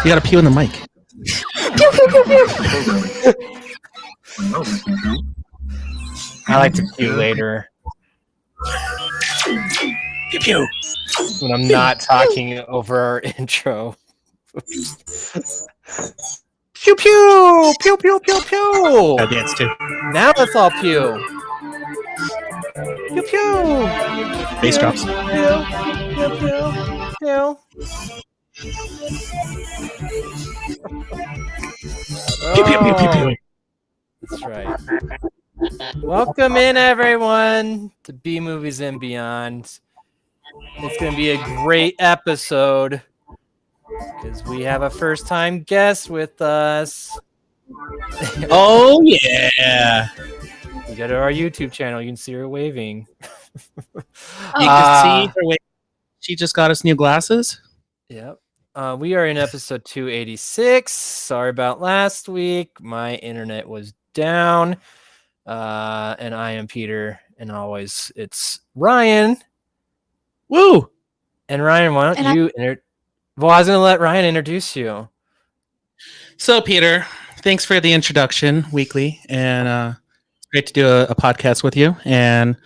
You gotta pew in the mic. Pew, pew, pew, pew. I like to pew later. Pew pew. When I'm not talking over our intro. Pew pew! Pew pew pew pew! I dance too. Now let's all pew. Pew pew! Bass drops. Pew pew pew pew. Pew pew pew pew pew. That's right. Welcome in, everyone, to B Movies and Beyond. It's going to be a great episode because we have a first-time guest with us. Oh, yeah. You go to our YouTube channel. You can see her waving. You can see her waving. She just got us new glasses. Yep. We are in episode 286. Sorry about last week. My internet was down. And I am Peter. And always, it's Ryan. Woo! And Ryan, why don't you... Well, I was going to let Ryan introduce you. So, Peter, thanks for the introduction weekly. And it's great to do a podcast with you. And,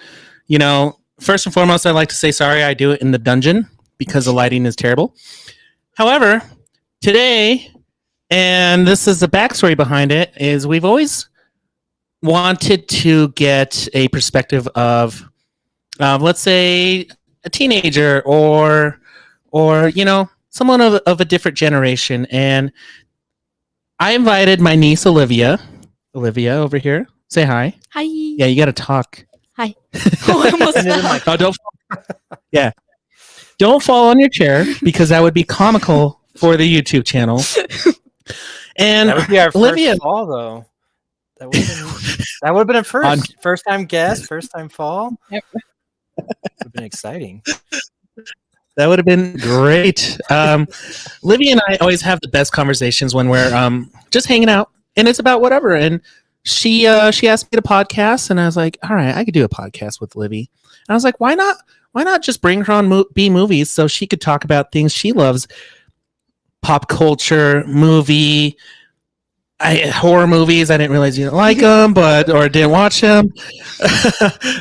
you know, first and foremost, I'd like to say sorry I do it in the dungeon because the lighting is terrible. However, today, and this is the backstory behind it, is we've always wanted to get a perspective of, let's say, a teenager or you know, someone of a different generation. And I invited my niece, Olivia. Olivia, over here. Say hi. Hi. Yeah, you got to talk. Hi. Oh, I almost fell. Oh, don't. Yeah. Don't fall on your chair because that would be comical for the YouTube channel. And that would be our Olivia, first fall, though. That would have been a first time guest, first time fall. Yep. Would have been exciting. That would have been great. Olivia and I always have the best conversations when we're just hanging out, and it's about whatever. And she asked me to podcast, and I was like, all right, I could do a podcast with Olivia. And I was like, why not? Why not just bring her on B Movies so she could talk about things she loves, pop culture, movie, horror movies. I didn't realize you didn't like them, or didn't watch them.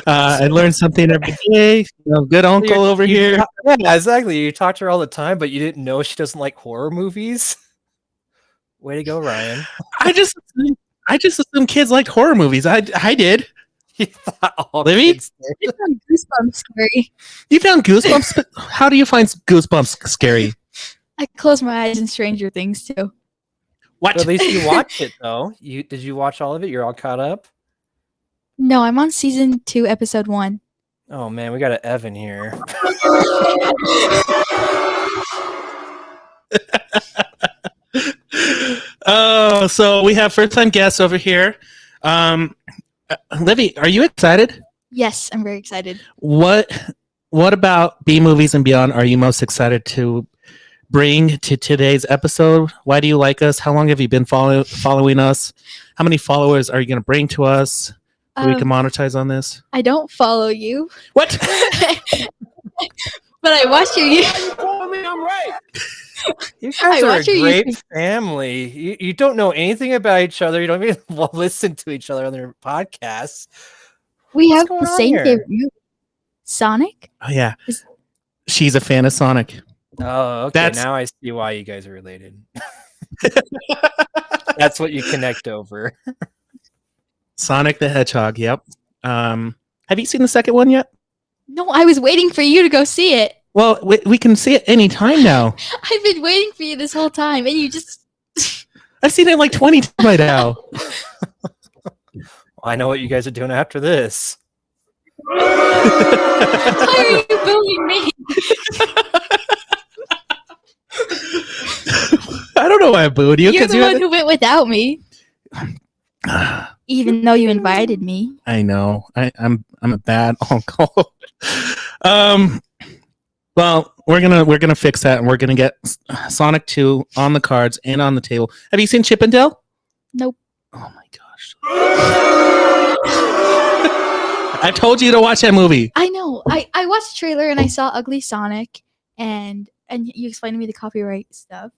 I learned something every day. You know, good uncle over here. Yeah, exactly. You talk to her all the time, but you didn't know she doesn't like horror movies. Way to go, Ryan. I just assumed kids liked horror movies. I did. You thought all Livy? I found Goosebumps scary. You found Goosebumps? How do you find Goosebumps scary? I close my eyes in Stranger Things too. What? But at least you watched it, though. Did you watch all of it? You're all caught up? No, I'm on season 2, episode 1. Oh, man, we got an Evan here. Oh, so we have first-time guests over here. Livy, are you excited? Yes, I'm very excited. What about B Movies and Beyond are you most excited to bring to today's episode? Why do you like us? How long have you been following us? How many followers are you going to bring to us so we can monetize on this? I don't follow you. What? But I watch your You guys are a great family. You don't know anything about each other. You don't even listen to each other on their podcasts. We have the same favorite movie. Sonic? Oh, yeah. She's a fan of Sonic. Oh, okay. Now I see why you guys are related. That's what you connect over. Sonic the Hedgehog, yep. Have you seen the second one yet? No, I was waiting for you to go see it. Well, we can see it any time now. I've been waiting for you this whole time, and you just... I've seen it like 20 times by now. I know what you guys are doing after this. Why are you booing me? I don't know why I booed you. You're the one who went without me. Even though you invited me. I know. I'm a bad uncle. Well, we're gonna fix that, and we're gonna get Sonic 2 on the cards and on the table. Have you seen Chip and Dale? Nope. Oh my gosh! I told you to watch that movie. I know. I watched the trailer and I saw Ugly Sonic, and you explained to me the copyright stuff.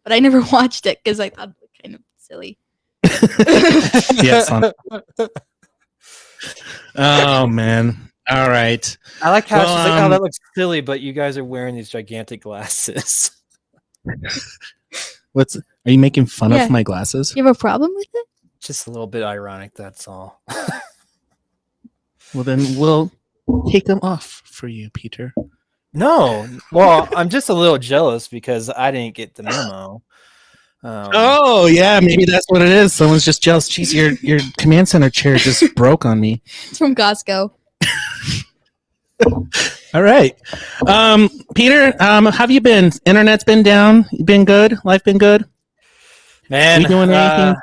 but I never watched it because I thought it was kind of silly. Yes. Oh man. All right. I like how she's like, oh, that looks silly, but you guys are wearing these gigantic glasses. Are you making fun of my glasses? You have a problem with it? Just a little bit ironic, that's all. Well, then we'll take them off for you, Peter. No. Well, I'm just a little jealous because I didn't get the memo. Oh, yeah, maybe that's what it is. Someone's just jealous. Jeez, your command center chair just broke on me. It's from Costco. All right. Peter, how have you been? Internet's been down? You been good? Life been good? Man, we doing anything?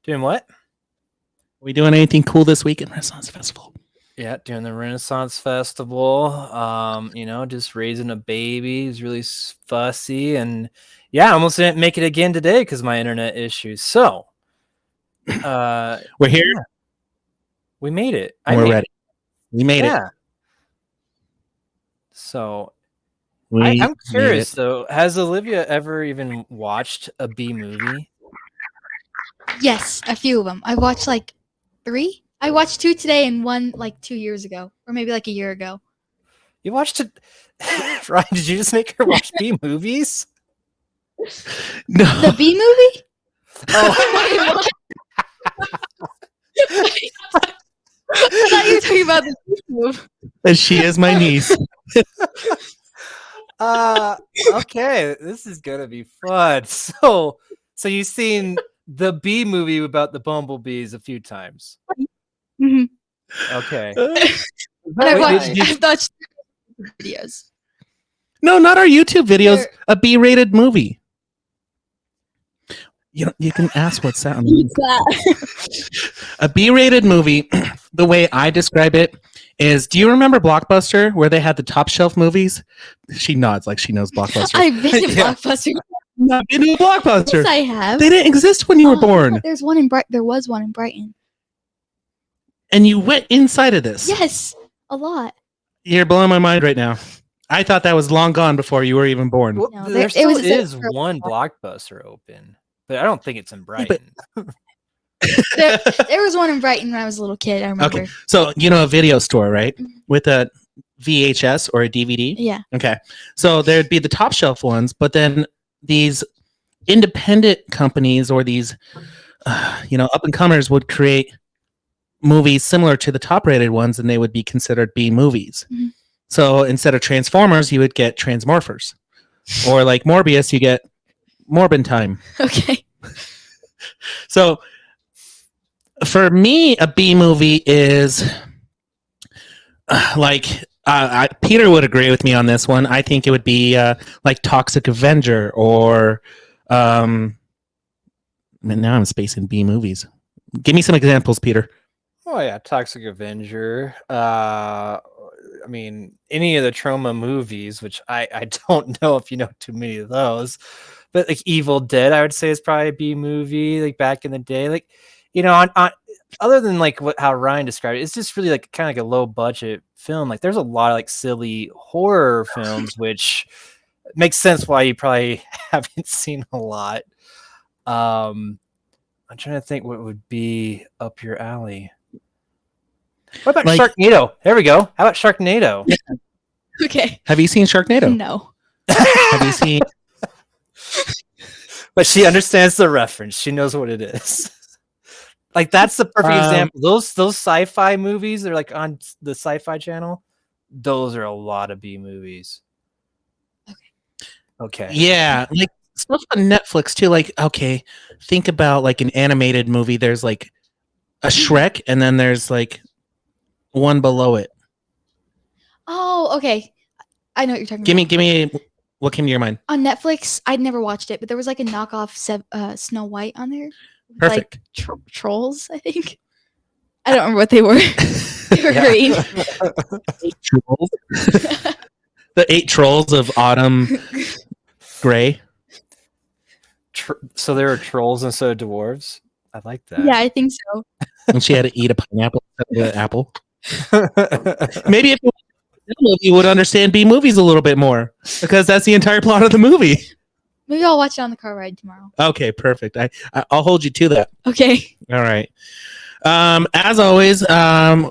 Doing what? Are we doing anything cool this week at Renaissance Festival? Yeah, doing the Renaissance Festival. Just raising a baby. He's really fussy, and yeah, I almost didn't make it again today because of my internet issues. So, we're here. Yeah. We made it. We're ready. We made it. So, I'm curious though. Has Olivia ever even watched a B movie? Yes, a few of them. I watched like 3. I watched 2 today and 1 like 2 years ago, or maybe like a year ago. You watched it, Ryan? Did you just make her watch B movies? No, the B movie. Oh, I thought you were talking about the B movie. And she is my niece. Okay, this is gonna be fun. So you've seen the B movie about the bumblebees a few times. Mm-hmm. Okay. I've watched videos. No, not our YouTube videos. A B-rated movie. You can ask what sound. A B-rated movie. The way I describe it is, do you remember Blockbuster where they had the top shelf movies? She nods like she knows Blockbuster. I've been to Blockbuster. Not been to Blockbuster. Yes, I have. They didn't exist when you were born. There was one in Brighton. And you went inside of this. Yes, a lot. You're blowing my mind right now. I thought that was long gone before you were even born. Well, No, there still is one Blockbuster open, but I don't think it's in Brighton. There was one in Brighton when I was a little kid. I remember. Okay, so you know a video store, right? With a VHS or a DVD? Yeah. Okay, so there'd be the top shelf ones, but then these independent companies or these, up and comers would create movies similar to the top rated ones, and they would be considered B movies. Mm-hmm. So instead of Transformers, you would get Transmorphers, or like Morbius, you get Morbin Time. Okay. So for me, a B movie is Peter would agree with me on this one. I think it would be like Toxic Avenger or now I'm spacing B movies. Give me some examples, Peter. Oh yeah, Toxic Avenger. I mean, any of the Troma movies, which I don't know if you know too many of those, but like Evil Dead, I would say is probably a B movie. Like back in the day, like on other than like how Ryan described it, it's just really like kind of like a low budget film. Like there's a lot of like silly horror films, which makes sense why you probably haven't seen a lot. I'm trying to think what would be up your alley. What about Sharknado? There we go. How about Sharknado? Okay. Have you seen Sharknado? No. Have you seen? But she understands the reference. She knows what it is. Like that's the perfect example. Those sci-fi movies, they're like on the Sci-Fi Channel. Those are a lot of B movies. Okay. Yeah, like stuff on Netflix too. Like, okay, think about like an animated movie. There's like a Shrek, and then there's like one below it. Oh, okay. I know what you're talking about. Give me what came to your mind? On Netflix, I'd never watched it, but there was like a knockoff Snow White on there. Perfect. Like trolls, I think. I don't remember what they were. They were green. 8 trolls. The 8 trolls of autumn gray. So there are trolls instead of dwarves. I like that. Yeah, I think so. And she had to eat a pineapple instead of an apple. Maybe if you would understand B movies a little bit more, because that's the entire plot of the movie. Maybe I'll watch it on the car ride tomorrow. Okay, perfect. I'll hold you to that. Okay. All right. As always,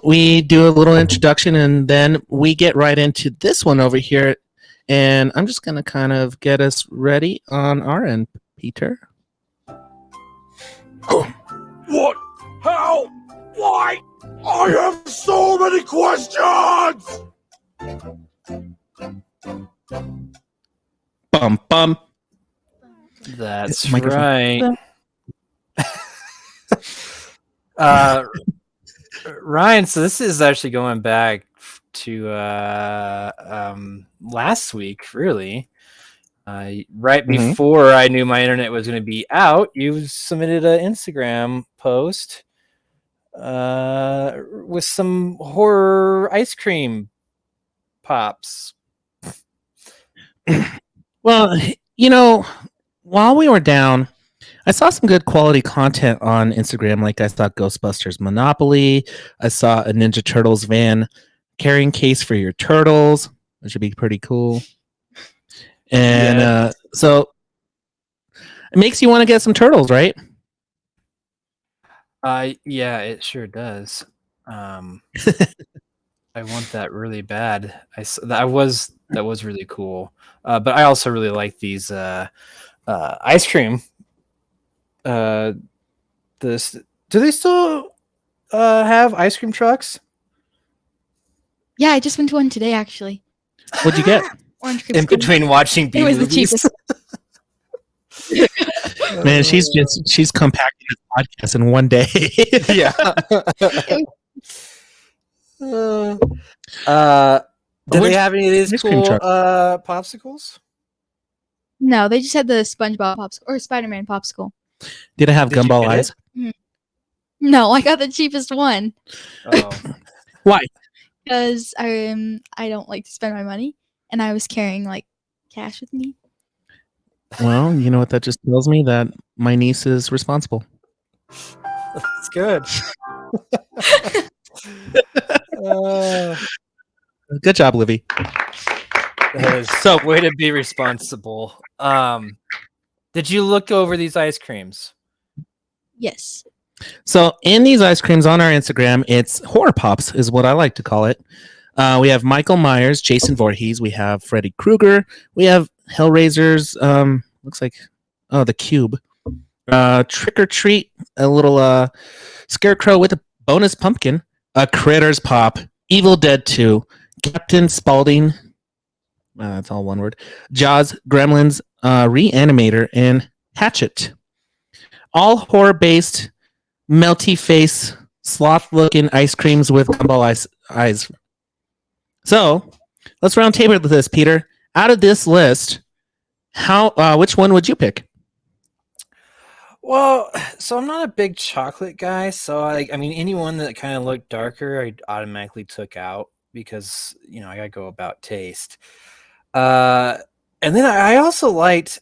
we do a little introduction and then we get right into this one over here. And I'm just going to kind of get us ready on our end, Peter. What? How? Why? I have so many questions! Bum, bum. That's Microphone. right. Ryan, so this is actually going back to last week, really. Right before I knew my internet was going to be out, you submitted an Instagram post with some horror ice cream pops. Well, while we were down, I saw some good quality content on Instagram. Like I saw Ghostbusters Monopoly. I saw a Ninja Turtles van carrying case for your turtles, which would be pretty cool. And so it makes you want to get some turtles, right? Yeah, it sure does. I want that really bad. That was really cool. But I also really like these ice cream. Do they still have ice cream trucks? Yeah, I just went to one today, actually. What'd you get? Orange cream. In between watching B It was the movies? cheapest. Man, she's compacting this podcast in one day. Yeah. Do they have any of these ice cream cool truck? popsicles? No, they just had the SpongeBob popsicle or Spider-Man popsicle. Did it have Did you gumball get eyes? No, I got the cheapest one Oh. Why? because I don't like to spend my money, and I was carrying like cash with me. Well, you know what that just tells me? That my niece is responsible. That's good. Good job, Livy. That is so way to be responsible. Did you look over these ice creams? Yes. So in these ice creams on our Instagram, it's horror pops is what I like to call it. We have Michael Myers, Jason Voorhees. We have Freddy Krueger. We have Hellraiser's. Looks like the Cube. Trick or Treat, a little scarecrow with a bonus pumpkin. A Critters pop. Evil Dead 2. Captain Spaulding. That's all one word. Jaws, Gremlins, Reanimator, and Hatchet. All horror-based, melty face, sloth-looking ice creams with gumball eyes. So, let's round table this, Peter. Out of this list, which one would you pick? Well, so I'm not a big chocolate guy, so I mean anyone that kind of looked darker, I automatically took out because I gotta go about taste. And then I also liked,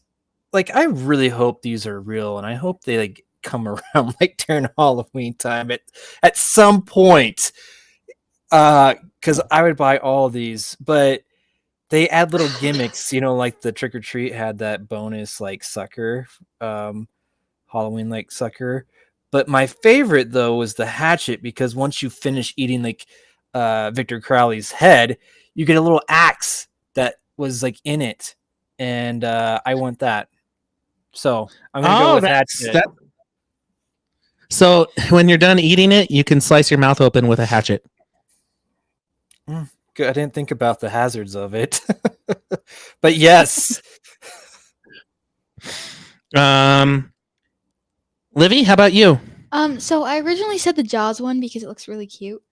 I really hope these are real, and I hope they come around during Halloween time at some point. Because I would buy all of these, but they add little gimmicks, like the Trick or Treat had that bonus sucker, Halloween sucker. But my favorite though was the hatchet, because once you finish eating Victor Crowley's head, you get a little axe that was in it, and I want that. So I'm gonna go with hatchet. So when you're done eating it, you can slice your mouth open with a hatchet. Good. I didn't think about the hazards of it, but yes. Livy, how about you? So I originally said the Jaws one because it looks really cute,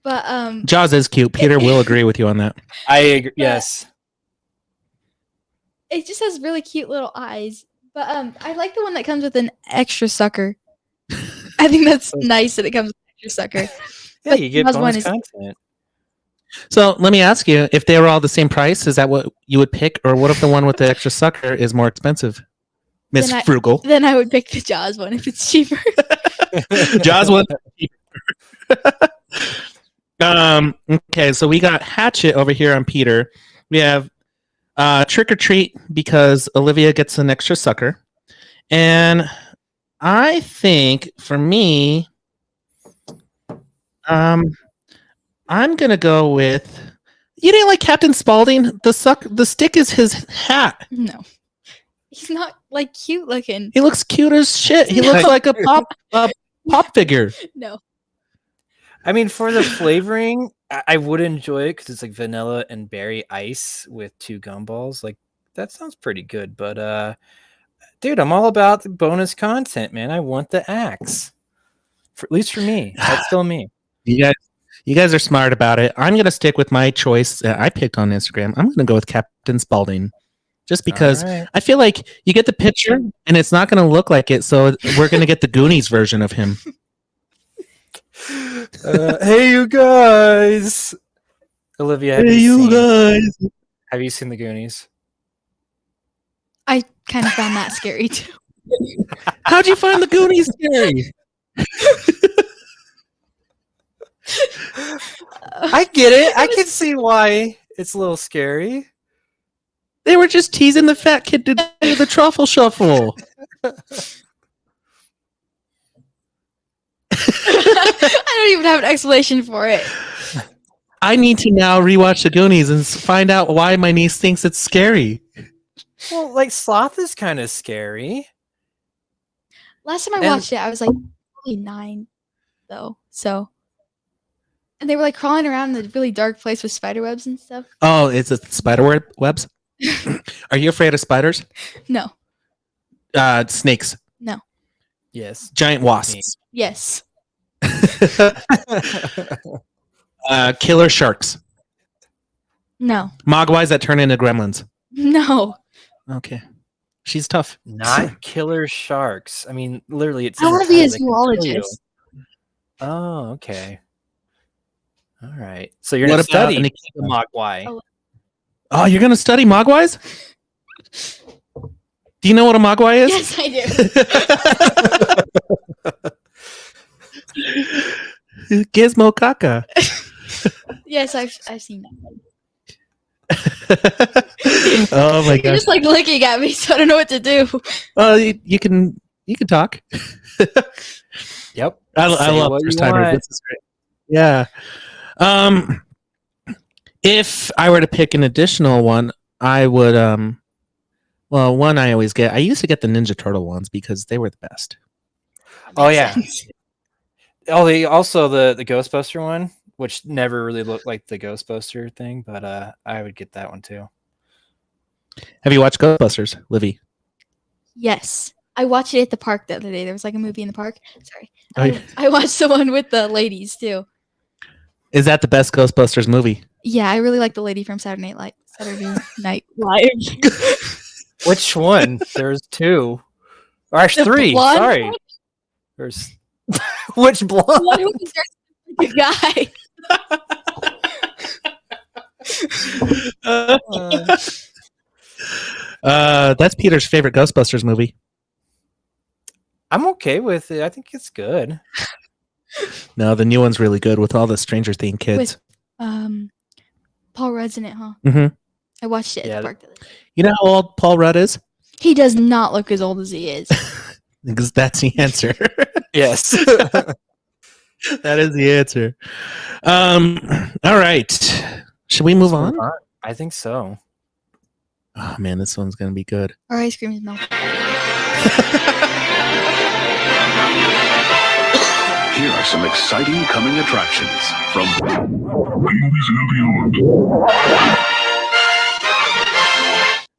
but Jaws is cute. Peter will agree with you on that. I agree. Yes. it just has really cute little eyes. But I like the one that comes with an extra sucker. I think that's nice that it comes with an extra sucker. Yeah, But you get Jaws one bonus is- content. So let me ask you, if they were all the same price, is that what you would pick? Or what if the one with the extra sucker is more expensive? Miss Then I- Frugal. Then I would pick the Jaws one if it's cheaper. Jaws one. Okay, so we got Hatchet over here on Peter. We have Trick or Treat because Olivia gets an extra sucker. And I think for me, I'm gonna go with. You didn't like Captain Spaulding? The stick is his hat. No, he's not like cute looking. He looks cute as shit. He looks like a pop figure. No, I mean, for the flavoring, I would enjoy it because it's like vanilla and berry ice with 2 gumballs. Like that sounds pretty good. But dude, I'm all about the bonus content, man. I want the axe. At least for me, that's still me. You guys are smart about it. I'm gonna stick with my choice that I picked on Instagram. I'm gonna go with Captain Spaulding, just because All right. I feel like you get the picture and it's not gonna look like it. So we're gonna get the Goonies version of him. Hey, you guys! Olivia, have you seen the Goonies? I kind of found that scary too. How'd you find the Goonies scary? I get it. I can see why it's a little scary. They were just teasing the fat kid to do the truffle shuffle. I don't even have an explanation for it. I need to now rewatch the Goonies and find out why my niece thinks it's scary. Well, like Sloth is kind of scary. Last time I watched it, I was like probably 9, though. So, and they were like crawling around in a really dark place with spider webs and stuff. Oh, it's a spider webs? Are you afraid of spiders? No, Snakes. no, Yes. Giant wasps. yes, Killer sharks. no, Mogwais that turn into gremlins. no. Okay. She's tough. Not killer sharks. I mean, literally, it's. I want to be a zoologist. Oh, okay. All right. So you're What going to about study any- the Mogwai. Oh, you're going to study Mogwais? Do you know what a Mogwai is? Yes, I do. Gizmo caca. Yes, I've seen that. Oh my You're gosh. just like looking at me, so I don't know what to do. You can talk. Yep. I Say love what you first timers. want. This is great. Yeah. If I were to pick an additional one, I would well, one I always get. I used to get the Ninja Turtle ones because they were the best. Oh, yeah. Oh, also the Ghostbuster one, which never really looked like the Ghostbuster thing, but I would get that one too. Have you watched Ghostbusters, Livy? Yes, I watched it at the park the other day. There was like a movie in the park. Sorry, Oh, yeah. I watched the one with the ladies too. Is that the best Ghostbusters movie? Yeah, I really like the lady from Saturday Night Live. Which one? There's 2. Or actually The 3. blonde Sorry. one? There's which blonde? One who was dressed like a guy. That's Peter's favorite Ghostbusters movie. I'm okay with it. I think it's good. No, the new one's really good with all the Stranger Things kids. With Paul Rudd's in it, huh? Mm-hmm. I watched it at Yeah. the park the other day. You know how old Paul Rudd is? He does not look as old as he is. Because that's the answer. Yes. That is the answer. All right. Should we move on? I think so. Oh man, this one's gonna be good. Our ice cream is melting. Here are some exciting coming attractions from Movies and Beyond.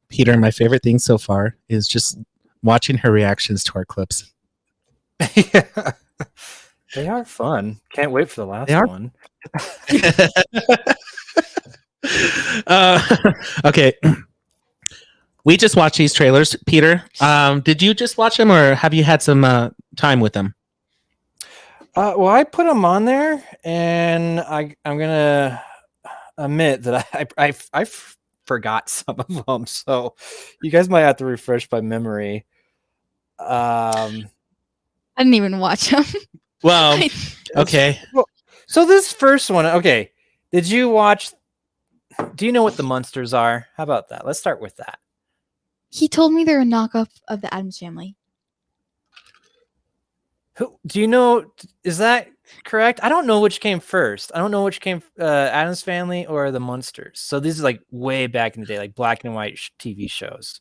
Peter, my favorite thing so far is just watching her reactions to our clips. Yeah. They are fun. Can't wait for the last one. Okay. We just watched these trailers. Peter, did you just watch them or have you had some time with them? Well, I put them on there, and I'm gonna admit that I forgot some of them, so you guys might have to refresh my memory. I didn't even watch them. Well, okay. So this first one, okay. Did you watch? Do you know what the Munsters are? How about that? Let's start with that. He told me they're a knockoff of the Addams Family. Who do you know? Is that correct? I don't know which came first. I don't know which came Addams Family or the Munsters. So these are like way back in the day, like black and white TV shows.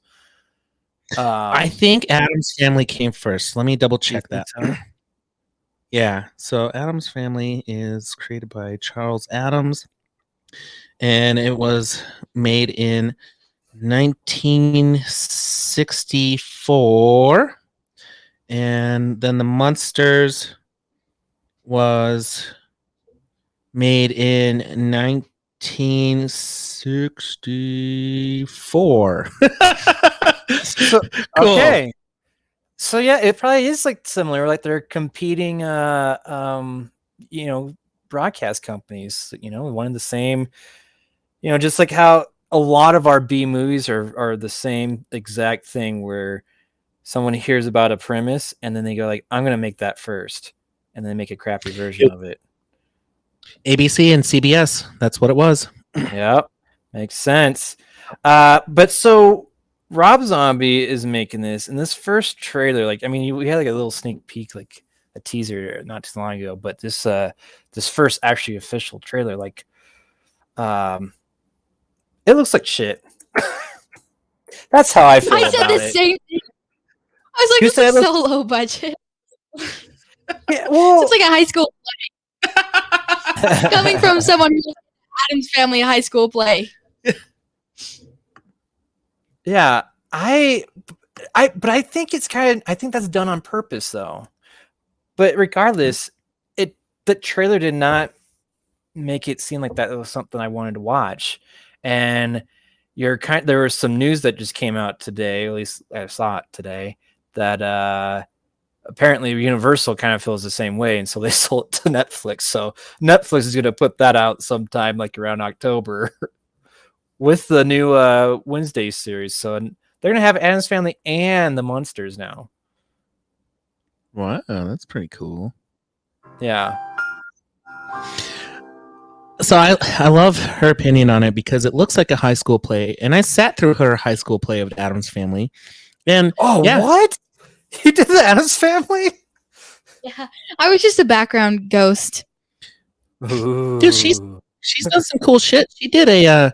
I think Addams Family came first. Let me double check that. So? Yeah. So Addams Family is created by Charles Addams, and it was made in 1964. And then the Munsters was made in 1964. So, Cool. okay. So yeah, it probably is like similar. Like they're competing, broadcast companies. One and the same. Just like how a lot of our B movies are the same exact thing, where someone hears about a premise and then they go like, I'm going to make that first. And then they make a crappy version of it. ABC and CBS. That's what it was. Yep. Makes sense. But so Rob Zombie is making this, and this first trailer, we had like a little sneak peek, like a teaser not too long ago, but this first actually official trailer, it looks like shit. That's how I feel I said about the it. same thing. I was like, You this said is so low budget. Yeah, well, It's like a high school play. Coming from someone who's Addams Family, a high school play. yeah, but I think I think that's done on purpose though. But regardless, the trailer did not make it seem like that was something I wanted to watch. And there was some news that just came out today, at least I saw it today, that apparently Universal kind of feels the same way, and so they sold it to Netflix. So Netflix is going to put that out sometime like around October with the new Wednesday series. So they're going to have Addams Family and the Munsters now. Wow, that's pretty cool. Yeah. So I love her opinion on it because it looks like a high school play, and I sat through her high school play of Addams Family, and What? You did the Addams Family? Yeah, I was just a background ghost. Ooh. Dude, she's done some cool shit. She did a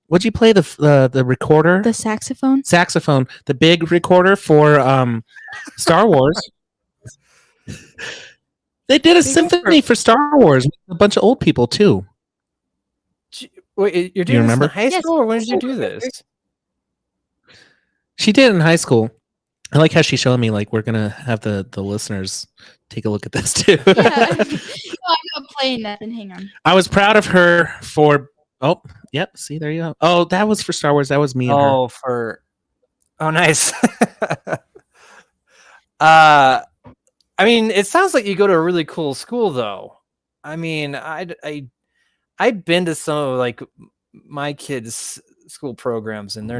what'd you play the recorder? The saxophone. Saxophone, the big recorder for Star Wars. They did a symphony for Star Wars with a bunch of old people too. Wait, you're Do you doing this remember? in high school, or when did you do this? She did it in high school. I like how she's showing me, like, we're gonna have the listeners take a look at this too. Yeah. No, I'm not playing nothing. Hang on. I was proud of her for. Oh, yep. See, there you go. Oh, that was for Star Wars. That was me and her. Oh, nice. I mean, it sounds like you go to a really cool school, though. I mean, I've been to some of like my kids' school programs, and they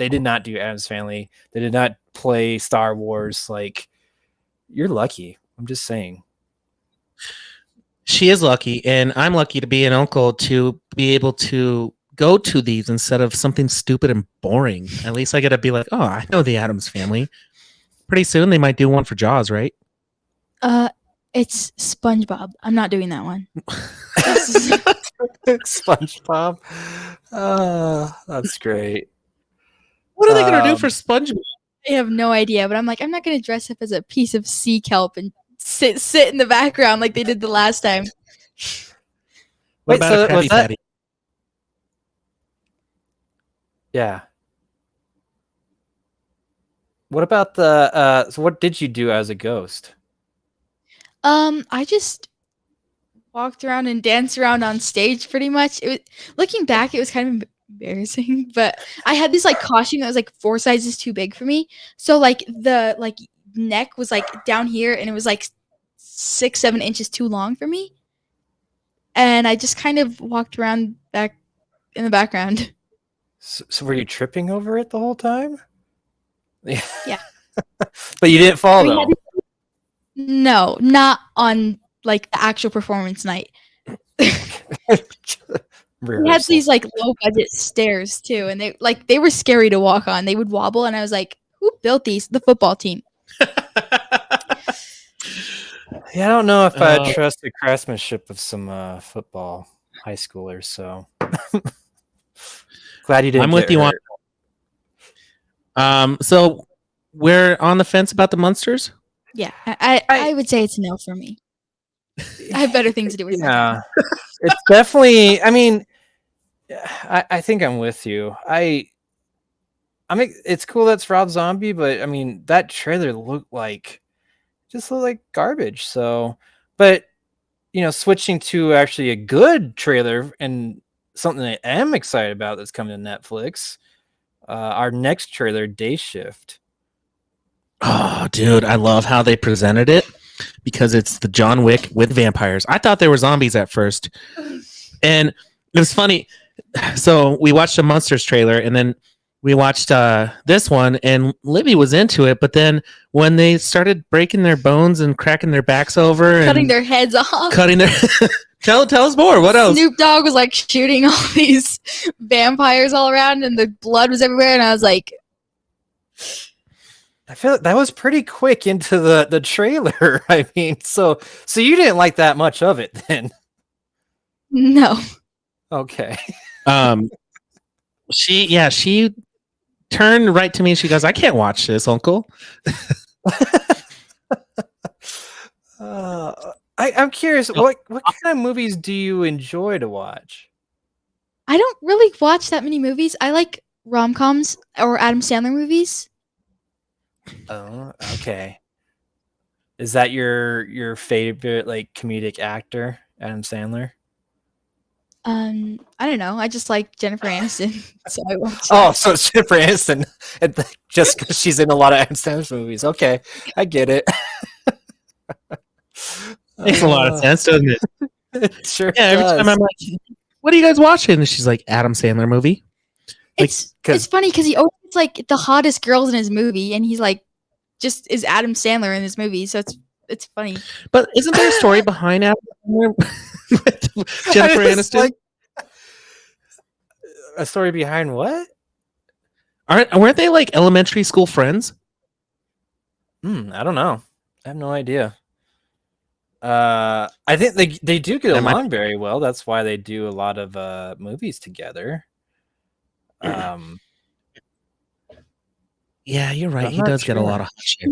did not do Addams Family. They did not play Star Wars. Like, you're lucky. I'm just saying. She is lucky, and I'm lucky to be an uncle to be able to go to these instead of something stupid and boring. At least I get to be like, oh, I know the Addams Family. Pretty soon they might do one for Jaws, right? It's SpongeBob. I'm not doing that one. SpongeBob. That's great. What are they going to do for SpongeBob? I have no idea, but I'm like, I'm not going to dress up as a piece of sea kelp and sit in the background like they did the last time. What about a Krabby Patty? Yeah. What about the so what did you do as a ghost? I just walked around and danced around on stage pretty much. Looking back, it was kind of embarrassing, but I had this like costume that was like 4 sizes too big for me. So like the neck was like down here, and it was like 6-7 inches too long for me. And I just kind of walked around back in the background. So were you tripping over it the whole time? Yeah. But you didn't fall though. No, not on like the actual performance night. We had these like low budget stairs too, and they were scary to walk on. They would wobble, and I was like, "Who built these?" The football team. Yeah, I don't know if I trust the craftsmanship of some football high schoolers. So glad you didn't. I'm with you on. So we're on the fence about the Munsters. Yeah, I would say it's a no for me. I have better things to do with my time. It's definitely. I mean, I think I'm with you. I mean, it's cool that's Rob Zombie, but I mean that trailer looked like garbage. So, but switching to actually a good trailer and something I am excited about that's coming to Netflix. Our next trailer, Day Shift. Oh, dude, I love how they presented it because it's the John Wick with vampires. I thought they were zombies at first, and it was funny. So we watched a Munsters trailer, and then we watched this one, and Libby was into it. But then when they started breaking their bones and cracking their backs over, cutting and their heads off, tell us more. What else? Snoop Dogg was like shooting all these vampires all around, and the blood was everywhere. And I was like, I feel like that was pretty quick into the trailer. I mean, so you didn't like that much of it then? No. Okay. She turned right to me and she goes, "I can't watch this, Uncle." I'm curious, what kind of movies do you enjoy to watch? I don't really watch that many movies. I like rom-coms or Adam Sandler movies. Oh, okay. Is that your favorite like comedic actor, Adam Sandler? I don't know. I just like Jennifer Aniston, so I watch. Oh, so it's Jennifer Aniston, and just because she's in a lot of Adam Sandler movies. Okay, I get it. Makes a lot of sense, doesn't it? It sure Yeah, every does. time I'm like, "What are you guys watching?" And she's like, "Adam Sandler movie." It's funny because he always gets, like the hottest girls in his movie, and he's like just is Adam Sandler in his movie, so it's funny. But isn't there a story behind Adam Sandler with Jennifer Aniston? A story behind what? Weren't they like elementary school friends? I don't know. I have no idea. I think they do get along very well. That's why they do a lot of movies together. Yeah, you're right. He does get a lot of hot shit.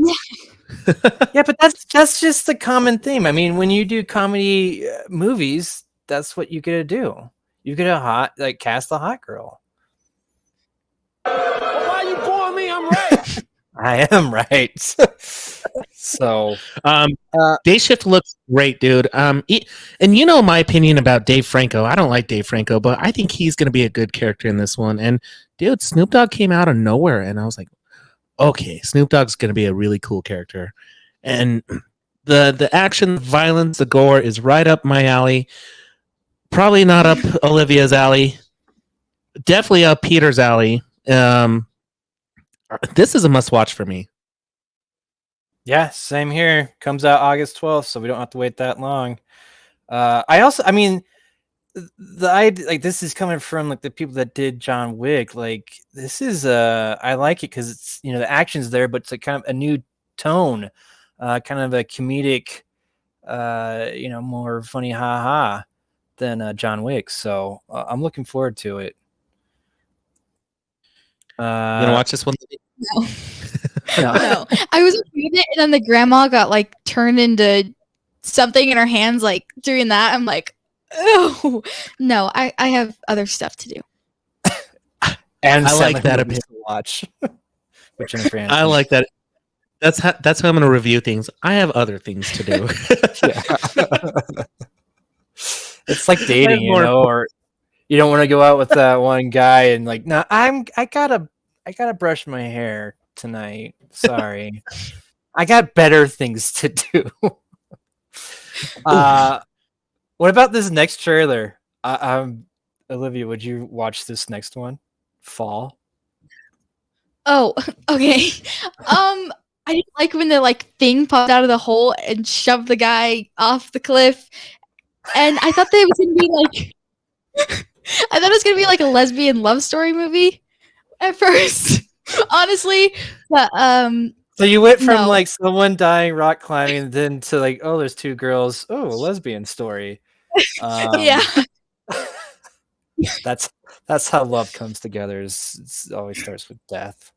Yeah, but that's just the common theme. I mean, when you do comedy movies, that's what you get to do. You get a cast a hot girl. Well, why you calling me? I'm right. I am right. So, Day Shift looks great, dude. And you know my opinion about Dave Franco. I don't like Dave Franco, but I think he's going to be a good character in this one. And dude, Snoop Dogg came out of nowhere, and I was like, okay, Snoop Dogg's going to be a really cool character. And the action, the violence, the gore is right up my alley. Probably not up Olivia's alley. Definitely up Peter's alley. This is a must-watch for me. yeah, same here. Comes out August 12th, so we don't have to wait that long. This is coming from like the people that did John Wick. Like this is I like it because it's the action's there, but it's like kind of a new tone, kind of a comedic, more funny ha than John Wick. So I'm looking forward to it. You gonna watch this one? No. No. I was reading it, and then the grandma got like turned into something in her hands, like doing that. I'm like, oh no, I have other stuff to do. And I like that opinion to watch. Which I like that. That's how I'm going to review things. I have other things to do. It's like dating, or you don't want to go out with that one guy and like, no, I gotta brush my hair tonight. Sorry, I got better things to do. What about this next trailer? Olivia, would you watch this next one? Fall. Oh, okay. I didn't like when the like thing popped out of the hole and shoved the guy off the cliff, and I thought that it was gonna be like I thought it was gonna be like a lesbian love story movie at first, honestly. But So you went from No. like someone dying rock climbing, then to like, oh, there's two girls. Oh, a lesbian story. yeah, That's how love comes together. It always starts with death.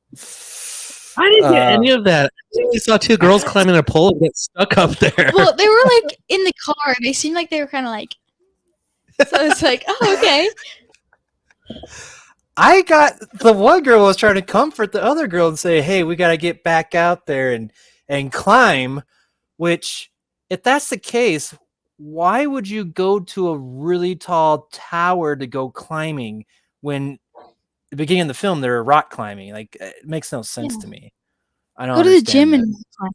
I didn't get any of that. I saw two girls climbing a pole and get stuck up there. well, they were like in the car. They seemed like they were kind of like. So it's like, oh, okay. I got the one girl was trying to comfort the other girl and say, "Hey, we got to get back out there and climb." Which, if that's the case, why would you go to a really tall tower to go climbing when at the beginning of the film they're rock climbing? Like, it makes no sense to me. I don't Go to the understand gym that. and climb.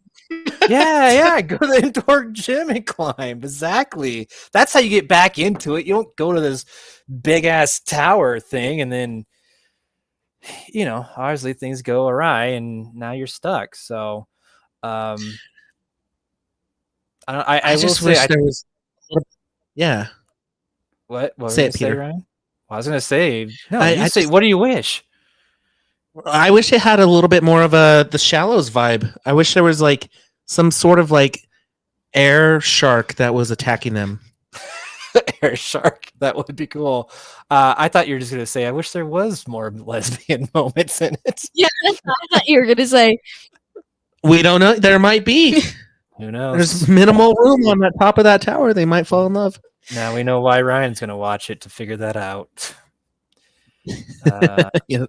Yeah, go to the indoor gym and climb. Exactly. That's how you get back into it. You don't go to this big ass tower thing and then, obviously things go awry and now you're stuck. So, I just wish there was. Yeah. What were Say you it, gonna say, Peter. Ryan? Well, I was gonna say, no. I Say, just- what do you wish? I wish it had a little bit more of the Shallows vibe. I wish there was like some sort of like air shark that was attacking them. Air shark. That would be cool. I thought you were just gonna say, I wish there was more lesbian moments in it. Yeah, that's what I thought you were gonna say. We don't know. There might be. Who knows? There's minimal room on the top of that tower. They might fall in love. Now we know why Ryan's gonna watch it to figure that out. Yeah.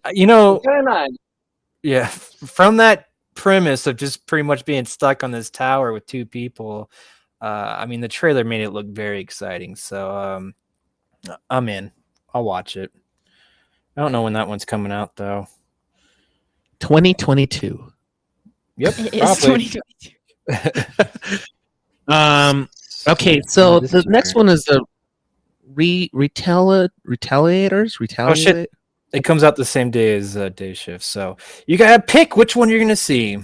Yeah, from that premise of just pretty much being stuck on this tower with two people, the trailer made it look very exciting. So I'm in. I'll watch it. I don't know when that one's coming out though. 2022. Yep, It is probably. 2022. Okay, so No, this the is next weird. one is the retaliators. Oh shit! It comes out the same day as Day Shift, so you gotta pick which one you're gonna see.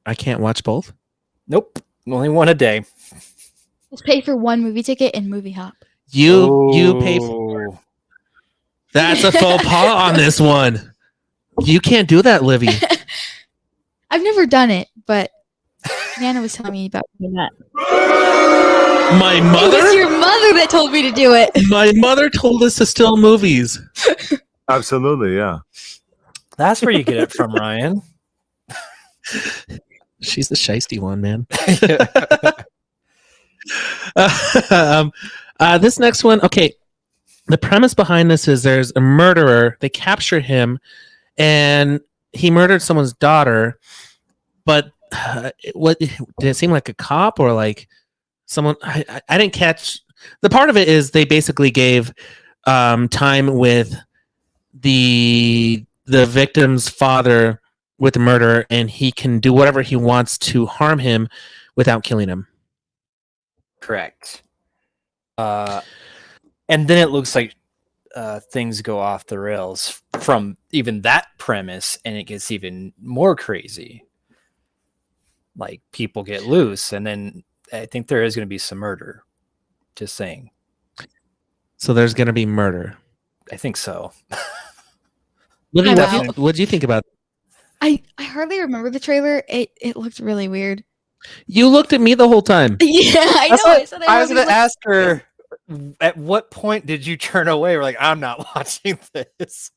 I can't watch both. Nope, only one a day. Just pay for one movie ticket and movie hop. You pay for. Oh. That's a faux pas on this one. You can't do that, Livy. I've never done it, but Nana was telling me about doing that. My It mother. was your mother that told me to do it. My mother told us to steal movies. Absolutely, yeah. That's where you get it from, Ryan. She's the shiesty one, man. This next one, okay. The premise behind this is there's a murderer. They capture him, and he murdered someone's daughter. But what did it seem like a cop or like someone? I didn't catch. The part of it is they basically gave time with the victim's father with the murder, and he can do whatever he wants to harm him without killing him. Correct. And then it looks like things go off the rails from even that premise, and it gets even more crazy. Like people get loose, and then I think there is going to be some murder. Just saying. So there's going to be murder. I think so. Livy, Wow. what do you think about it? I hardly remember the trailer. It looked really weird. You looked at me the whole time. Yeah, I That's know. what- So I was going to ask her, at what point did you turn away? We're like, I'm not watching this.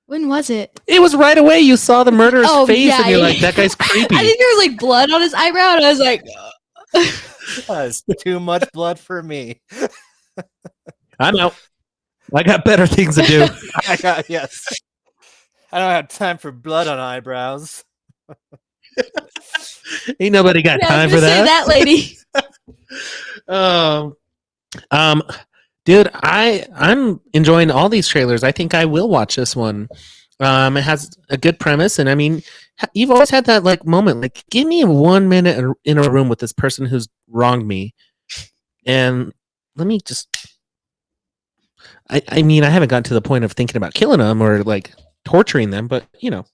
When was it? It was right away. You saw the murderer's Oh, face, yeah, and you're like, yeah. "That guy's creepy." I think there was like blood on his eyebrow, and I was like, That's too much blood for me. I'm out. I got better things to do. Yes. I don't have time for blood on eyebrows. Ain't nobody got yeah, I time was for gonna say that. lady. Dude, I'm enjoying all these trailers. I think I will watch this one. It has a good premise, and I mean, you've always had that like moment, like give me 1 minute in a room with this person who's wronged me, and let me just. I mean, I haven't gotten to the point of thinking about killing them or like torturing them, but you know.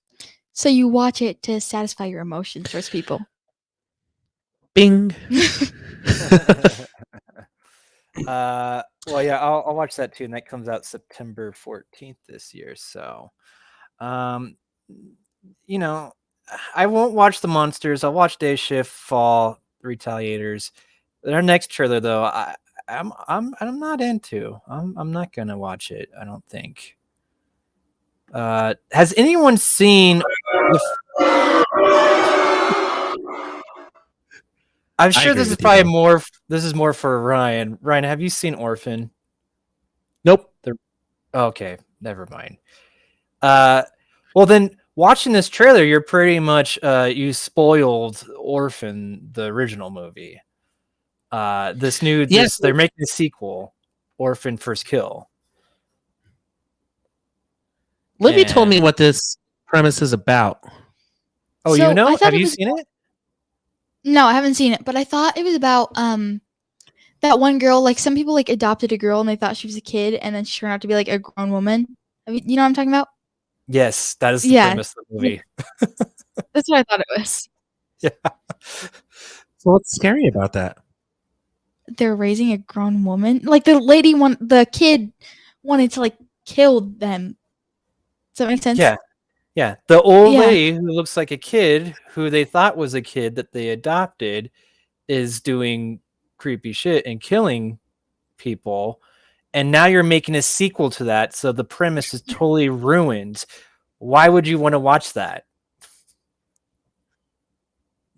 So you watch it to satisfy your emotions towards people. Bing. Well, yeah, I'll watch that too, and that comes out September 14th this year. So, you know, I won't watch the Munsters. I'll watch Day Shift, Fall, The Retaliators. Our next trailer, though, I'm not into. I'm not gonna watch it. I don't think. Has anyone seen? I'm sure this is probably more. This is more for Ryan. Ryan, have you seen Orphan? Nope. Okay, never mind. Well then, watching this trailer, you're pretty much you spoiled Orphan, the original movie. This new, they're making a sequel, Orphan First Kill. Olivia told me what this premise is about. Oh, So, you know? I thought Have it you was- seen it? No, I haven't seen it, but I thought it was about that one girl. Like some people like adopted a girl and they thought she was a kid, and then she turned out to be like a grown woman. You know what I'm talking about? Yes, that is the Yeah. premise of the movie. That's what I thought it was. Yeah. So what's scary about that? They're raising a grown woman. Like the kid wanted to like kill them. Does that make sense? Yeah. Yeah. The old Yeah. lady who looks like a kid, who they thought was a kid that they adopted, is doing creepy shit and killing people. And now you're making a sequel to that. So the premise is totally ruined. Why would you want to watch that?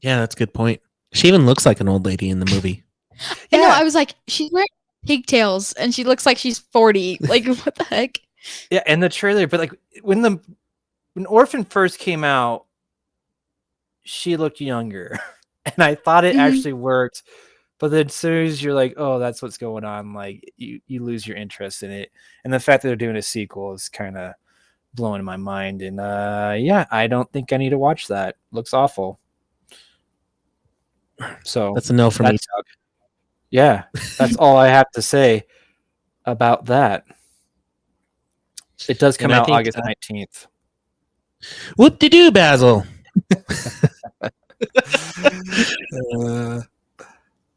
Yeah, that's a good point. She even looks like an old lady in the movie. I know. Yeah. I was like, she's wearing pigtails and she looks like she's 40. Like, what the heck? Yeah, and the trailer, but like when Orphan first came out, she looked younger. And I thought it Mhm. actually worked. But then as soon as you're like, oh, that's what's going on, like you lose your interest in it. And the fact that they're doing a sequel is kind of blowing my mind. And yeah, I don't think I need to watch that. Looks awful. So That's a no for me. Yeah, that's all I have to say about that. It does come And I out think, August 19th. Whoop-de-doo, Basil.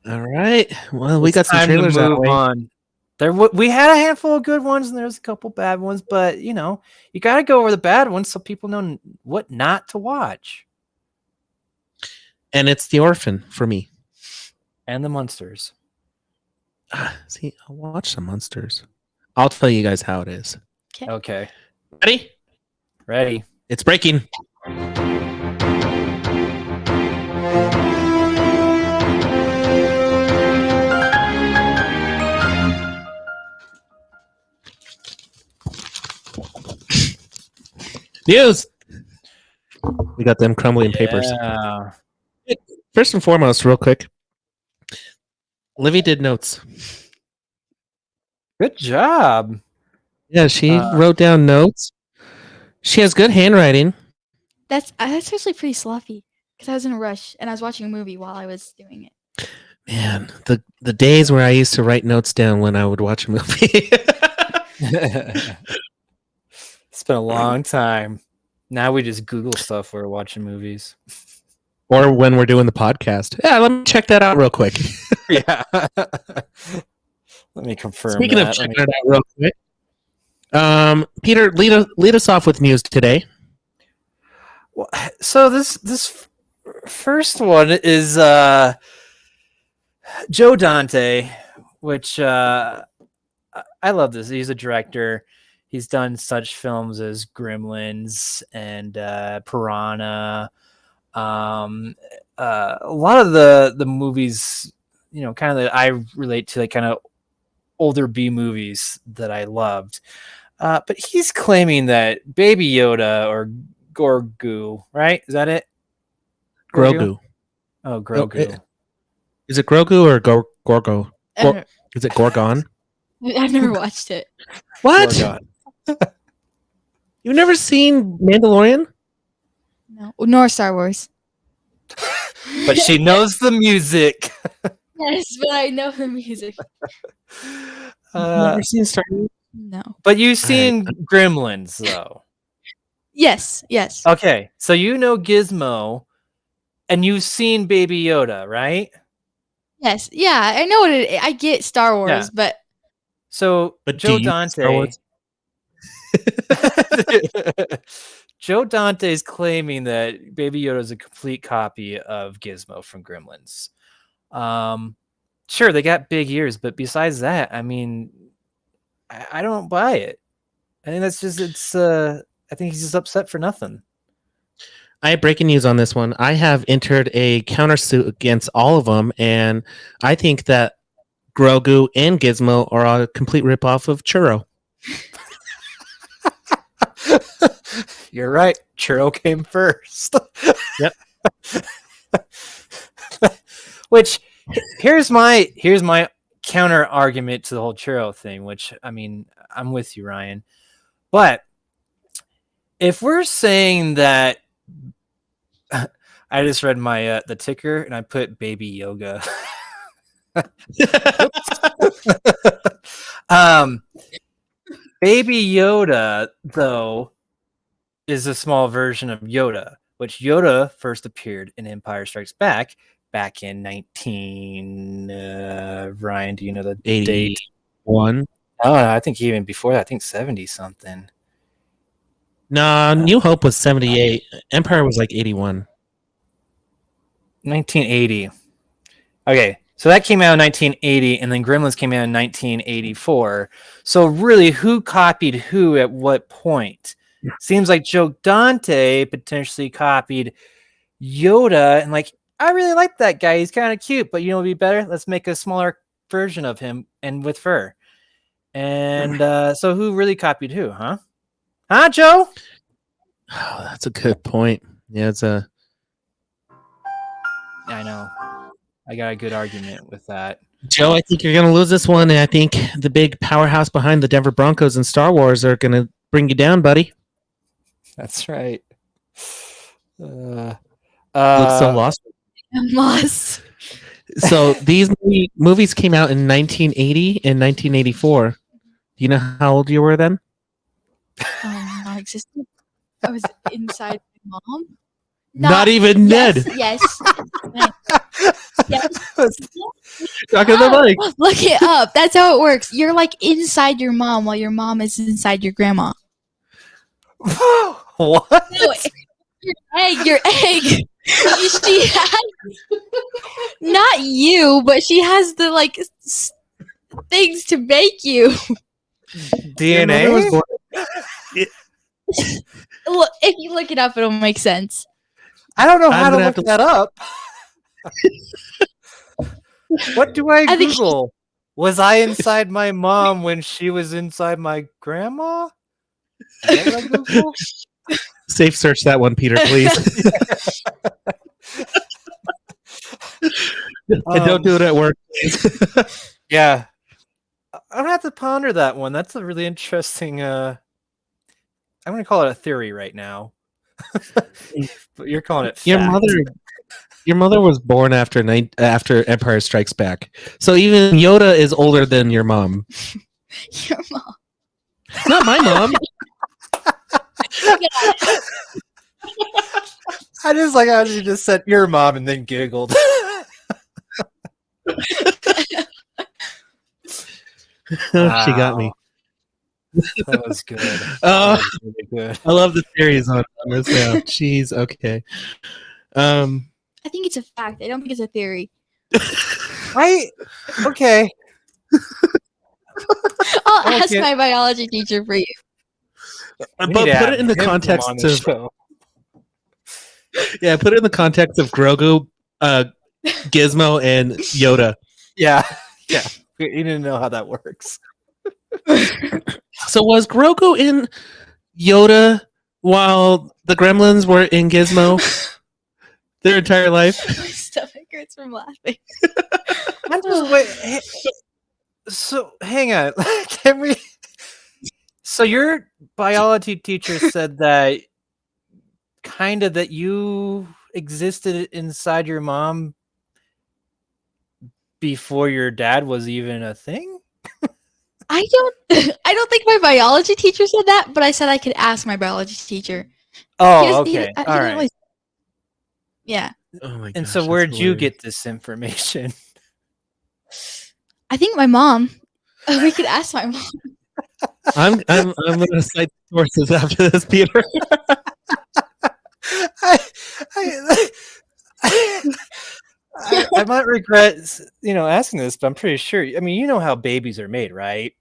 All right. Well, we It's got some time to trailers out of the move way. on. We had a handful of good ones and there's a couple bad ones, but you know, you got to go over the bad ones so people know what not to watch. And it's The Orphan for me. And the Munsters. See, I'll watch the Munsters. I'll tell you guys how it is. Okay. Ready? Ready. It's breaking. News. We got them crumbling papers. Yeah. First and foremost, real quick, Livy did notes. Good job. Yeah, she wrote down notes. She has good handwriting. That's actually pretty sloppy because I was in a rush and I was watching a movie while I was doing it. Man, the days where I used to write notes down when I would watch a movie. It's been a long time. Now we just Google stuff while we're watching movies. Or when we're doing the podcast. Yeah, let me check that out real quick. Yeah. Let me confirm. Speaking that. of checking it out real quick, Peter, lead us off with news today. Well, so this first one is Joe Dante, which I love this. He's a director. He's done such films as Gremlins and Piranha. A lot of the movies, you know, kind of that I relate to, like kind of older B movies that I loved. But he's claiming that Baby Yoda or Grogu, right? Is that it? Grogu. Oh, Grogu. Is it Grogu or Gorgo? I don't- Is it Gorgon? I've never watched it. What? Gorgon. You've never seen Mandalorian? No, nor Star Wars. But she knows the music. Yes, but I know the music. Never seen Star Wars? No. But you've seen Gremlins, though. Yes. Okay, so you know Gizmo, And you've seen Baby Yoda, right? Yes. Yeah, I know what it is. I get Star Wars, Yeah. but So But Joe do you see Star Dante. Wars? Joe Dante is claiming that Baby Yoda is a complete copy of Gizmo from Gremlins. Sure, they got big ears, but besides that, I mean, I don't buy it. I think that's just I think he's just upset for nothing. I have breaking news on this one. I have entered a countersuit against all of them, and I think that Grogu and Gizmo are a complete ripoff of Churro. You're right. Churro came first. Yep. Which here's my counter argument to the whole Churro thing, which I mean, I'm with you, Ryan. But if we're saying that I just read my the ticker and I put baby yoga. Baby Yoda, though, is a small version of Yoda, which Yoda first appeared in Empire Strikes Back in 19. Ryan, do you know the date? 81. Oh, I think even before that. I think 70 something. No, New Hope was 78. Empire was like 81. 1980. Okay, so that came out in 1980, and then Gremlins came out in 1984. So really, who copied who at what point? Seems like Joe Dante potentially copied Yoda, and like, I really like that guy. He's kind of cute, but you know what would be better? Let's make a smaller version of him and with fur. And so who really copied who, huh? Huh, Joe? Oh, that's a good point. Yeah, it's a. I know. I got a good argument with that. Joe, I think you're going to lose this one, and I think the big powerhouse behind the Denver Broncos and Star Wars are going to bring you down, buddy. That's right. Looks so lost. I'm lost. So these movies came out in 1980 and 1984. Do you know how old you were then? Non-existent. I was inside my mom. Not even Yes, Ned. yes. Yes. Talking to the mic. Look it up. That's how it works. You're like inside your mom while your mom is inside your grandma. What? No, your egg. She has not you, but she has the like things to make you. DNA? Was born- Look, if you look it up, it'll make sense. I don't know how I'm to gonna look have to- that up. What do I think Google? Was I inside my mom when she was inside my grandma? Is that what I Google? Safe search that one, Peter, please. And don't do it at work. Yeah. I'm gonna have to ponder that one. That's a really interesting I'm gonna call it a theory right now. But you're calling it fact. Your mother was born after Empire Strikes Back. So even Yoda is older than your mom. Your mom. Not my mom. I just like how you just said your mom and then giggled. She got me. That was good. Oh, That was really good. I love the theories on this now. Jeez, okay. I think it's a fact. I don't think it's a theory. Okay. I'll ask Okay. my biology teacher for you. But We need to put have it in the him come context on the of show. put it in the context of Grogu, Gizmo, and Yoda. Yeah. You didn't know how that works. So was Grogu in Yoda while the Gremlins were in Gizmo their entire life? My stomach hurts from laughing. I'm just wait. So hang on. Can we? So your biology teacher said that kind of that you existed inside your mom before your dad was even a thing? I don't think my biology teacher said that, but I said I could ask my biology teacher. Oh, He okay. doesn't All really- right. Yeah. Oh my And gosh, so that's where'd you hilarious. get this information? I think my mom. We could ask my mom. I'm gonna cite sources after this, Peter. I might regret, asking this, but I'm pretty sure. I mean, you know how babies are made, right?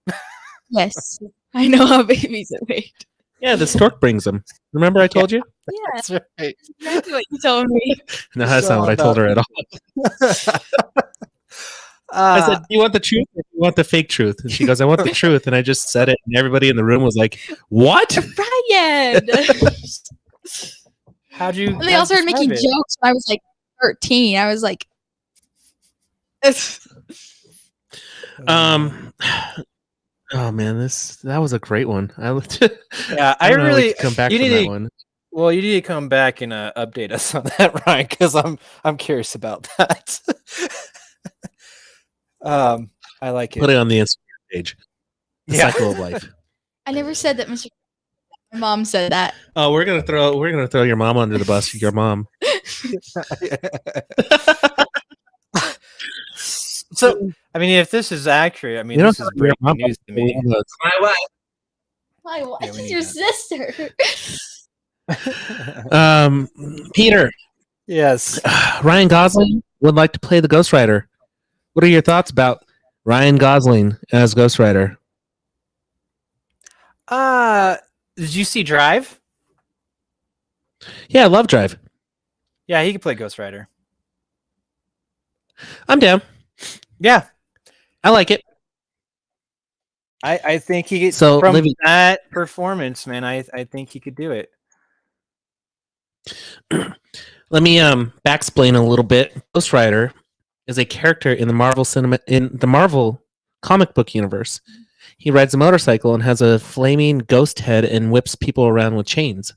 Yes, I know how babies are made. Yeah, the stork brings them. Remember I told you? Yeah, That's right. that's exactly what you told me. No, that's not what I told her at all. I said, "Do you want the truth or do you want the fake truth?" And she goes, "I want the truth." And I just said it, and everybody in the room was like, "What?" Ryan. How'd you? And they all started making jokes when I was like 13. I was like, Oh man, that was a great one. I looked. Yeah, I I don't know, we really could come back you from need that to- one. Well, you need to come back and update us on that, Ryan, because I'm curious about that. I like Put it. it on the Instagram page. The Yeah. cycle of life. I never said that, Mr. My mom said that. Oh, we're gonna throw your mom under the bus. Your mom. So, I mean, if this is accurate, I mean, You don't this is have your breaking mom news to me. under the bus. My wife Yeah, we is need your that. sister. Peter, Yes. Ryan Gosling would like to play the Ghost Rider. What are your thoughts about Ryan Gosling as Ghost Rider? Did you see Drive? Yeah, I love Drive. Yeah, he could play Ghost Rider. I'm down. Yeah, I like it. I think he could. So, From Livy- that performance, man, I think he could do it. Let me backsplain a little bit. Ghost Rider is a character in the Marvel comic book universe. He rides a motorcycle and has a flaming ghost head and whips people around with chains.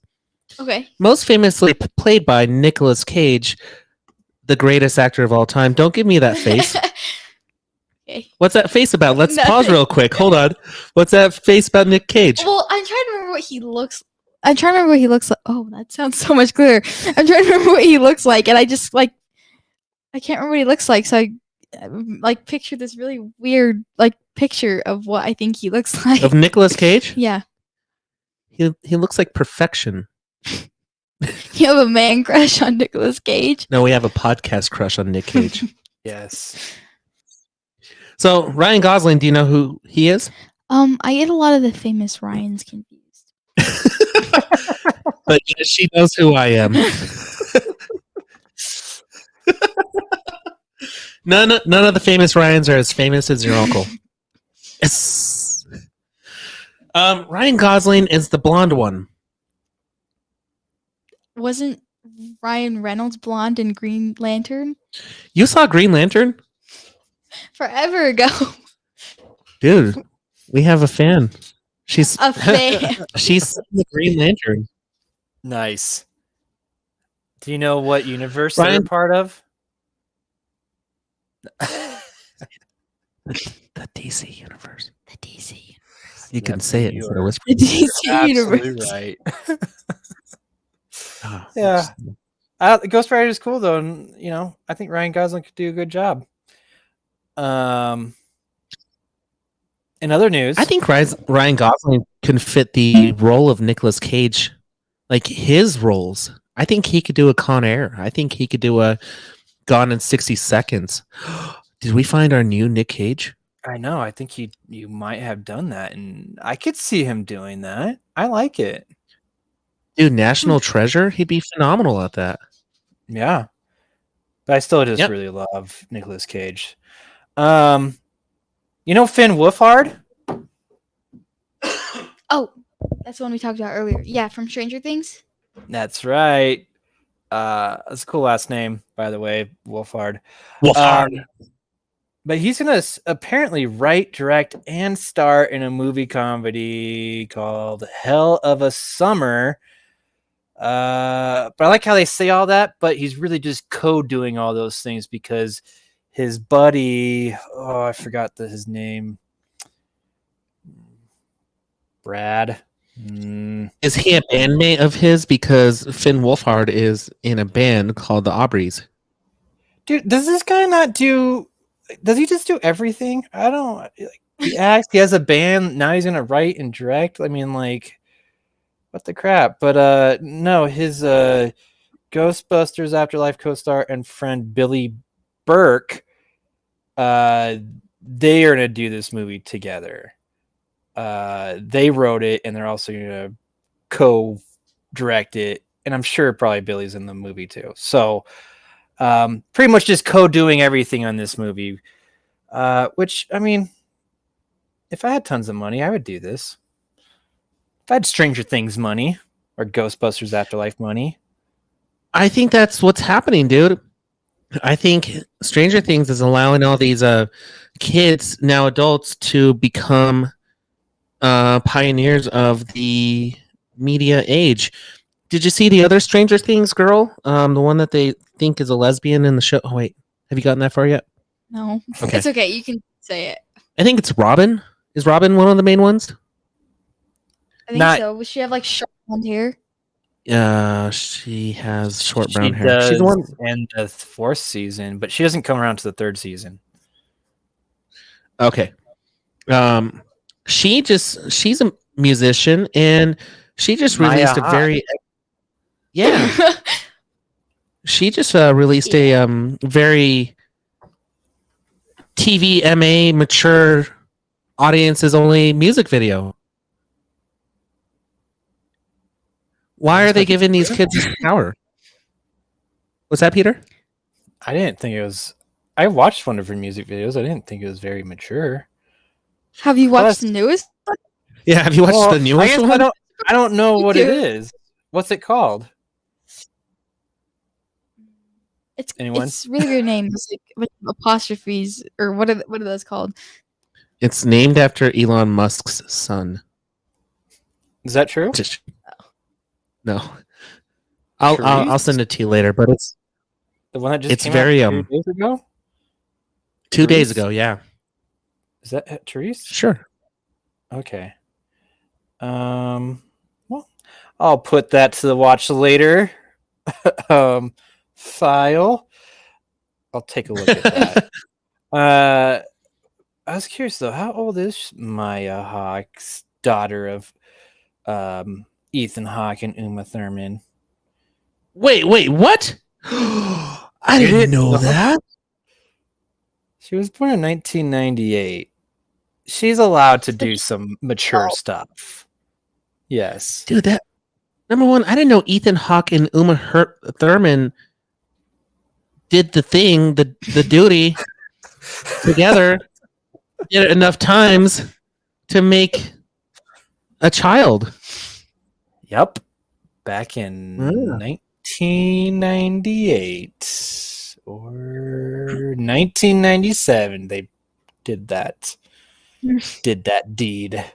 Okay. Most famously played by Nicolas Cage, the greatest actor of all time. Don't give me that face. Okay. What's that face about? Let's pause Nothing. real quick. Hold on. What's that face about Nick Cage? Well, I'm trying to remember what he looks. I'm trying to remember what he looks like. Oh, that sounds so much clearer. I'm trying to remember what he looks like, and I just I can't remember what he looks like. So I picture this really weird picture of what I think he looks like. Of Nicolas Cage? Yeah, He looks like perfection. you have a man crush on Nicolas Cage. No, we have a podcast crush on Nick Cage. Yes. So, Ryan Gosling, do you know who he is? I get a lot of the famous Ryans confused. But yes, she knows who I am. None of the famous Ryans are as famous as your uncle. Yes. Ryan Gosling is the blonde one. Wasn't Ryan Reynolds blonde in Green Lantern You saw Green Lantern? forever ago? Dude, we have a fan. She's A fan. she's the Green Lantern. Nice. Do you know what universe Ryan- they're part of? The DC universe. The DC universe. You can That's say it you instead are. of whispering. The DC universe. Absolutely right. Oh, Yeah. Ghost Rider is cool though, and I think Ryan Gosling could do a good job. In other news, I think Ryan Gosling can fit the role of Nicolas Cage, like his roles. I think he could do a Con Air. I think he could do a Gone in 60 Seconds. Did we find our new Nick Cage? I know. I think you might have done that, and I could see him doing that. I like it. Dude, National Treasure? He'd be phenomenal at that. Yeah, but I still just Yep. really love Nicolas Cage. Finn Wolfhard? Oh, that's the one we talked about earlier. Yeah, from Stranger Things. That's right. That's a cool last name, by the way, Wolfhard. But he's gonna apparently write, direct, and star in a movie comedy called Hell of a Summer. But I like how they say all that, but he's really just doing all those things because his buddy, I forgot his name. Brad. Is he a bandmate of his? Because Finn Wolfhard is in a band called the Aubreys. Dude, does this guy not do? Does he just do everything? I don't. Like, he acts. He has a band. Now he's gonna write and direct. I mean, like, what the crap? But no, his Ghostbusters Afterlife co-star and friend Billy Burke, they are gonna do this movie together. They wrote it, and they're also gonna co-direct it, and I'm sure probably Billy's in the movie too. So. Pretty much just co-doing everything on this movie, which, I mean, if I had tons of money, I would do this. If I had Stranger Things money or Ghostbusters Afterlife money. I think that's what's happening, dude. I think Stranger Things is allowing all these kids, now adults, to become pioneers of the media age. Did you see the other Stranger Things girl? The one that they think is a lesbian in the show. Oh, wait. Have you gotten that far yet? No. Okay. It's okay. You can say it. I think it's Robin. Is Robin one of the main ones? I think so. Does she have like short blonde hair? She has short brown She hair. does She's the one in the 4th season, but she doesn't come around to the 3rd season. Okay. She's a musician, and she just released Maya a very she just released a very TVMA mature audiences only music video. Why are they giving these kids this power? What's that, Peter? I didn't think it was. I watched one of her music videos. I didn't think it was very mature. Have you watched the newest? Yeah, have you watched the newest one? I don't know what it Dude. is. What's it called? Anyone? It's really weird name. It's like with apostrophes or what are those called? It's named after Elon Musk's son. Is that true? No. I'll send it to you later, but it's The one that just it's came very out 2 days ago? 2 days Therese? ago, yeah. Is that Therese? Sure. Okay. Well, I'll put that to the watch later file. I'll take a look at that. I was curious though, how old is Maya Hawke's daughter of Ethan Hawke and Uma Thurman? Wait, what? I didn't know that. She was born in 1998. She's allowed to do some mature stuff. Yes. Dude, that number one, I didn't know Ethan Hawke and Uma Thurman did the thing, the duty together, did it enough times to make a child. Yep. Back in 1998 or 1997, they did that. Did that deed.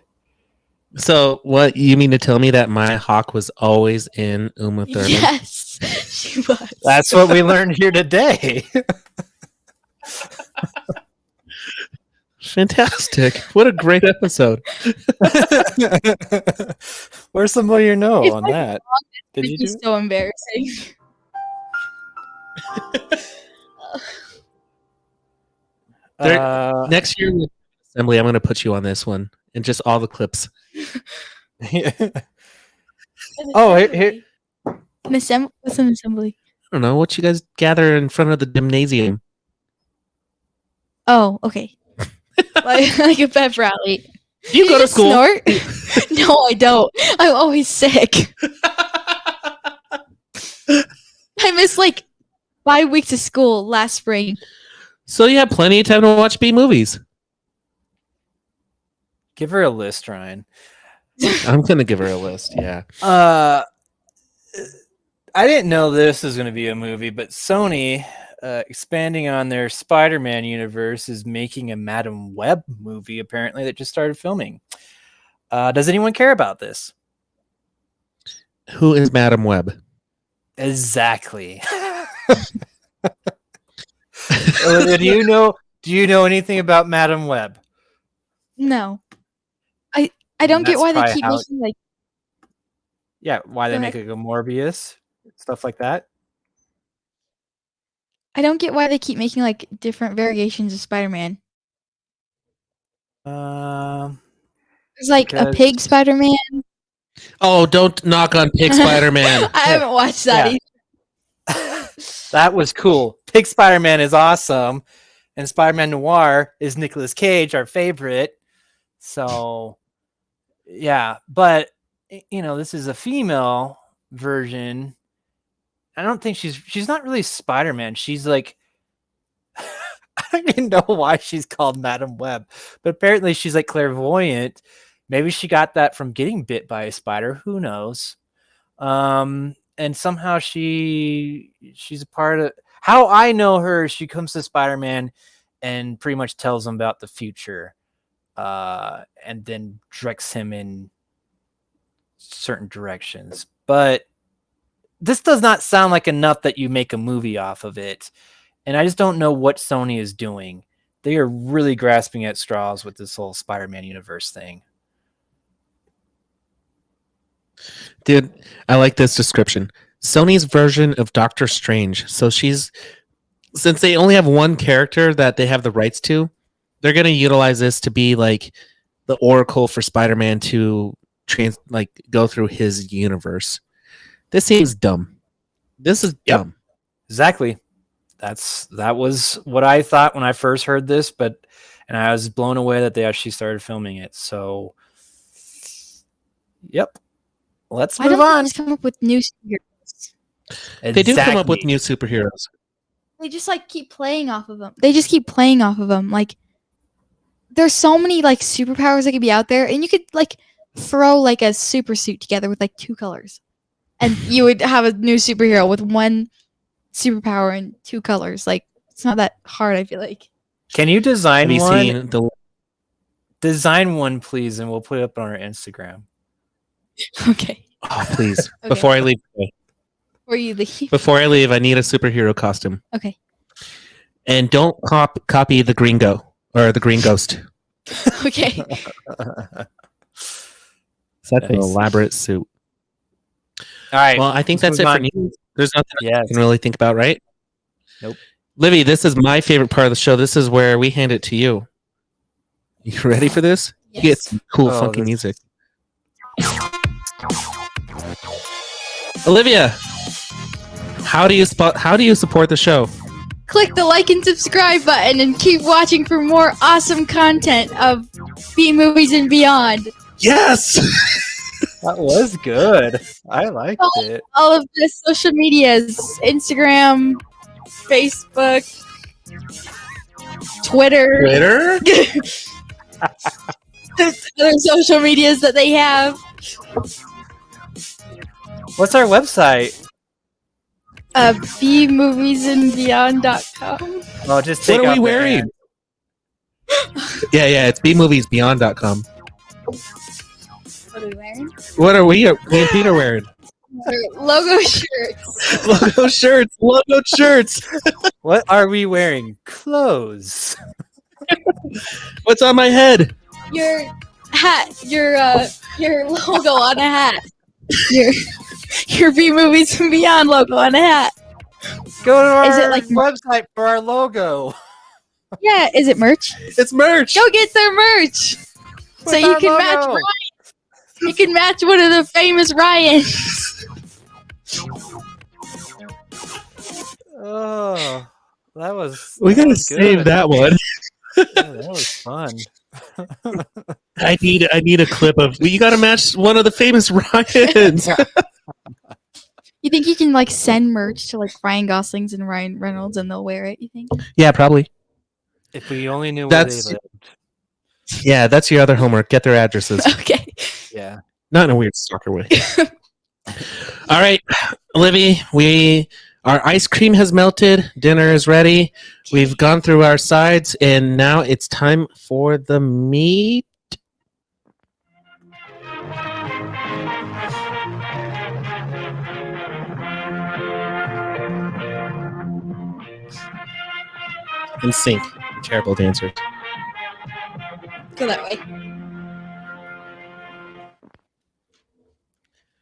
So, what you mean to tell me that Maya Hawke was always in Uma Thurman? Yes, she was. That's what we learned here today. Fantastic. What a great episode. Where's somebody you know If on I'm that? Did you do It's it? so embarrassing. Next year with assembly, I'm going to put you on this one and just all the clips. Oh, here. What's an assembly? I don't know what you guys gather in front of the gymnasium. Oh, okay. like a pep rally. Do you go to school? Snort? No, I don't. I'm always sick. I missed like 5 weeks of school last spring. So you have plenty of time to watch B movies. Give her a list, Ryan. I'm going to give her a list. Yeah. I didn't know this was going to be a movie, but Sony, expanding on their Spider-Man universe, is making a Madam Web movie, apparently, that just started filming. Does anyone care about this? Who is Madam Web? Exactly. Olivia, do you know anything about Madam Web? No. I don't get That's why they probably keep how- making like Yeah, why they Go make ahead. it go Morbius, stuff like that. I don't get why they keep making like different variations of Spider-Man. Um, There's like a Because- pig Spider-Man. Oh, don't knock on Pig Spider-Man. I haven't watched that Yeah. either. that was cool. Pig Spider-Man is awesome, and Spider-Man Noir is Nicolas Cage, our favorite. So, yeah, but this is a female version. I don't think she's not really Spider-Man. She's like, I don't even know why she's called Madam Web, but apparently she's like clairvoyant. Maybe she got that from getting bit by a spider. Who knows? And somehow she's a part of how I know her. She comes to Spider-Man and pretty much tells him about the future, and then directs him in certain directions. But this does not sound like enough that you make a movie off of it. And I just don't know what Sony is doing. They are really grasping at straws with this whole Spider-Man universe thing. Dude, I like this description. Sony's version of Doctor Strange. So since they only have one character that they have the rights to, they're going to utilize this to be like the oracle for Spider-Man to go through his universe. This seems dumb. This is dumb. Exactly. That was what I thought when I first heard this, and I was blown away that they actually started filming it. So, yep. Let's Why move don't they on. just come up with new superheroes? They do come up with new superheroes. They just like keep playing off of them. They just keep playing off of them. Like there's so many like superpowers that could be out there, and you could like throw like a super suit together with like 2 colors, and you would have a new superhero with 1 superpower and 2 colors. Like it's not that hard. I feel like. Can you design Have you one? seen the? Design one, please, and we'll put it up on our Instagram. Okay. Oh, please! Okay. Before I leave, Or you leave. I need a superhero costume. Okay. And don't copy the the Green Ghost. Okay. Such an Nice. elaborate suit. All right. Well, I think let's that's it move for on. news. There's nothing Yes. I can really think about, right? Nope. Livy, this is my favorite part of the show. This is where we hand it to you. You ready for this? You get some cool, Oh, funky this- music. Olivia, how do you support the show? Click the like and subscribe button and keep watching for more awesome content of B Movies and Beyond. Yes. That was good. I liked it. All of the social medias, Instagram, Facebook, Twitter. Other social medias that they have. What's our website? bmoviesandbeyond.com. Oh, just take What are out we the wearing? ad. Yeah, it's bmoviesbeyond.com. What are we wearing? What are me and Peter wearing? Logo shirts. Logo shirts. What are we wearing? Clothes. What's on my head? Your hat. Your logo on a hat. Your B Movies and Beyond logo on a hat. Go to our Is it like- website for our logo. Yeah, is it merch? It's merch. Go get their merch. So With you our can match logo. Ryan. You can match one of the famous Ryans. Oh, that was. We that gotta was save good. that one. Yeah, that was fun. I need a clip of. You got to match one of the famous Ryans. You think you can like send merch to like Ryan Gosling's and Ryan Reynolds and they'll wear it? You think? Yeah, probably. If we only knew where they That's lived. yeah. That's your other homework. Get their addresses. Okay. Yeah. Not in a weird stalker way. All right, Olivia. Our ice cream has melted. Dinner is ready. We've gone through our sides, and now it's time for the meat. In sync. Terrible dancers. Go that way.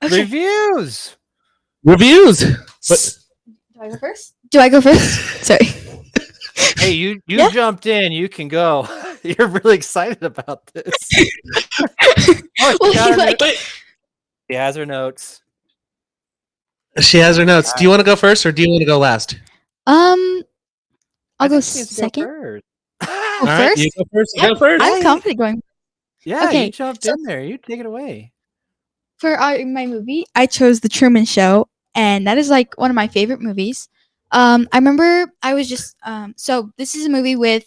Okay. Reviews. Reviews. But Do I go first? Do I go first? Sorry. Hey, you Yeah. jumped in. You can go. You're really excited about this. Oh, Well, she, got her like- she has her notes. she has her notes. Do you want to go first or do you want to go last? I'll I go think she needs to go second. first. All right, you go first. You go first. I'm confident going. Yeah, Okay, you jumped so- in there. You take it away. For my movie, I chose The Truman Show, and that is like one of my favorite movies. I remember I was just so this is a movie with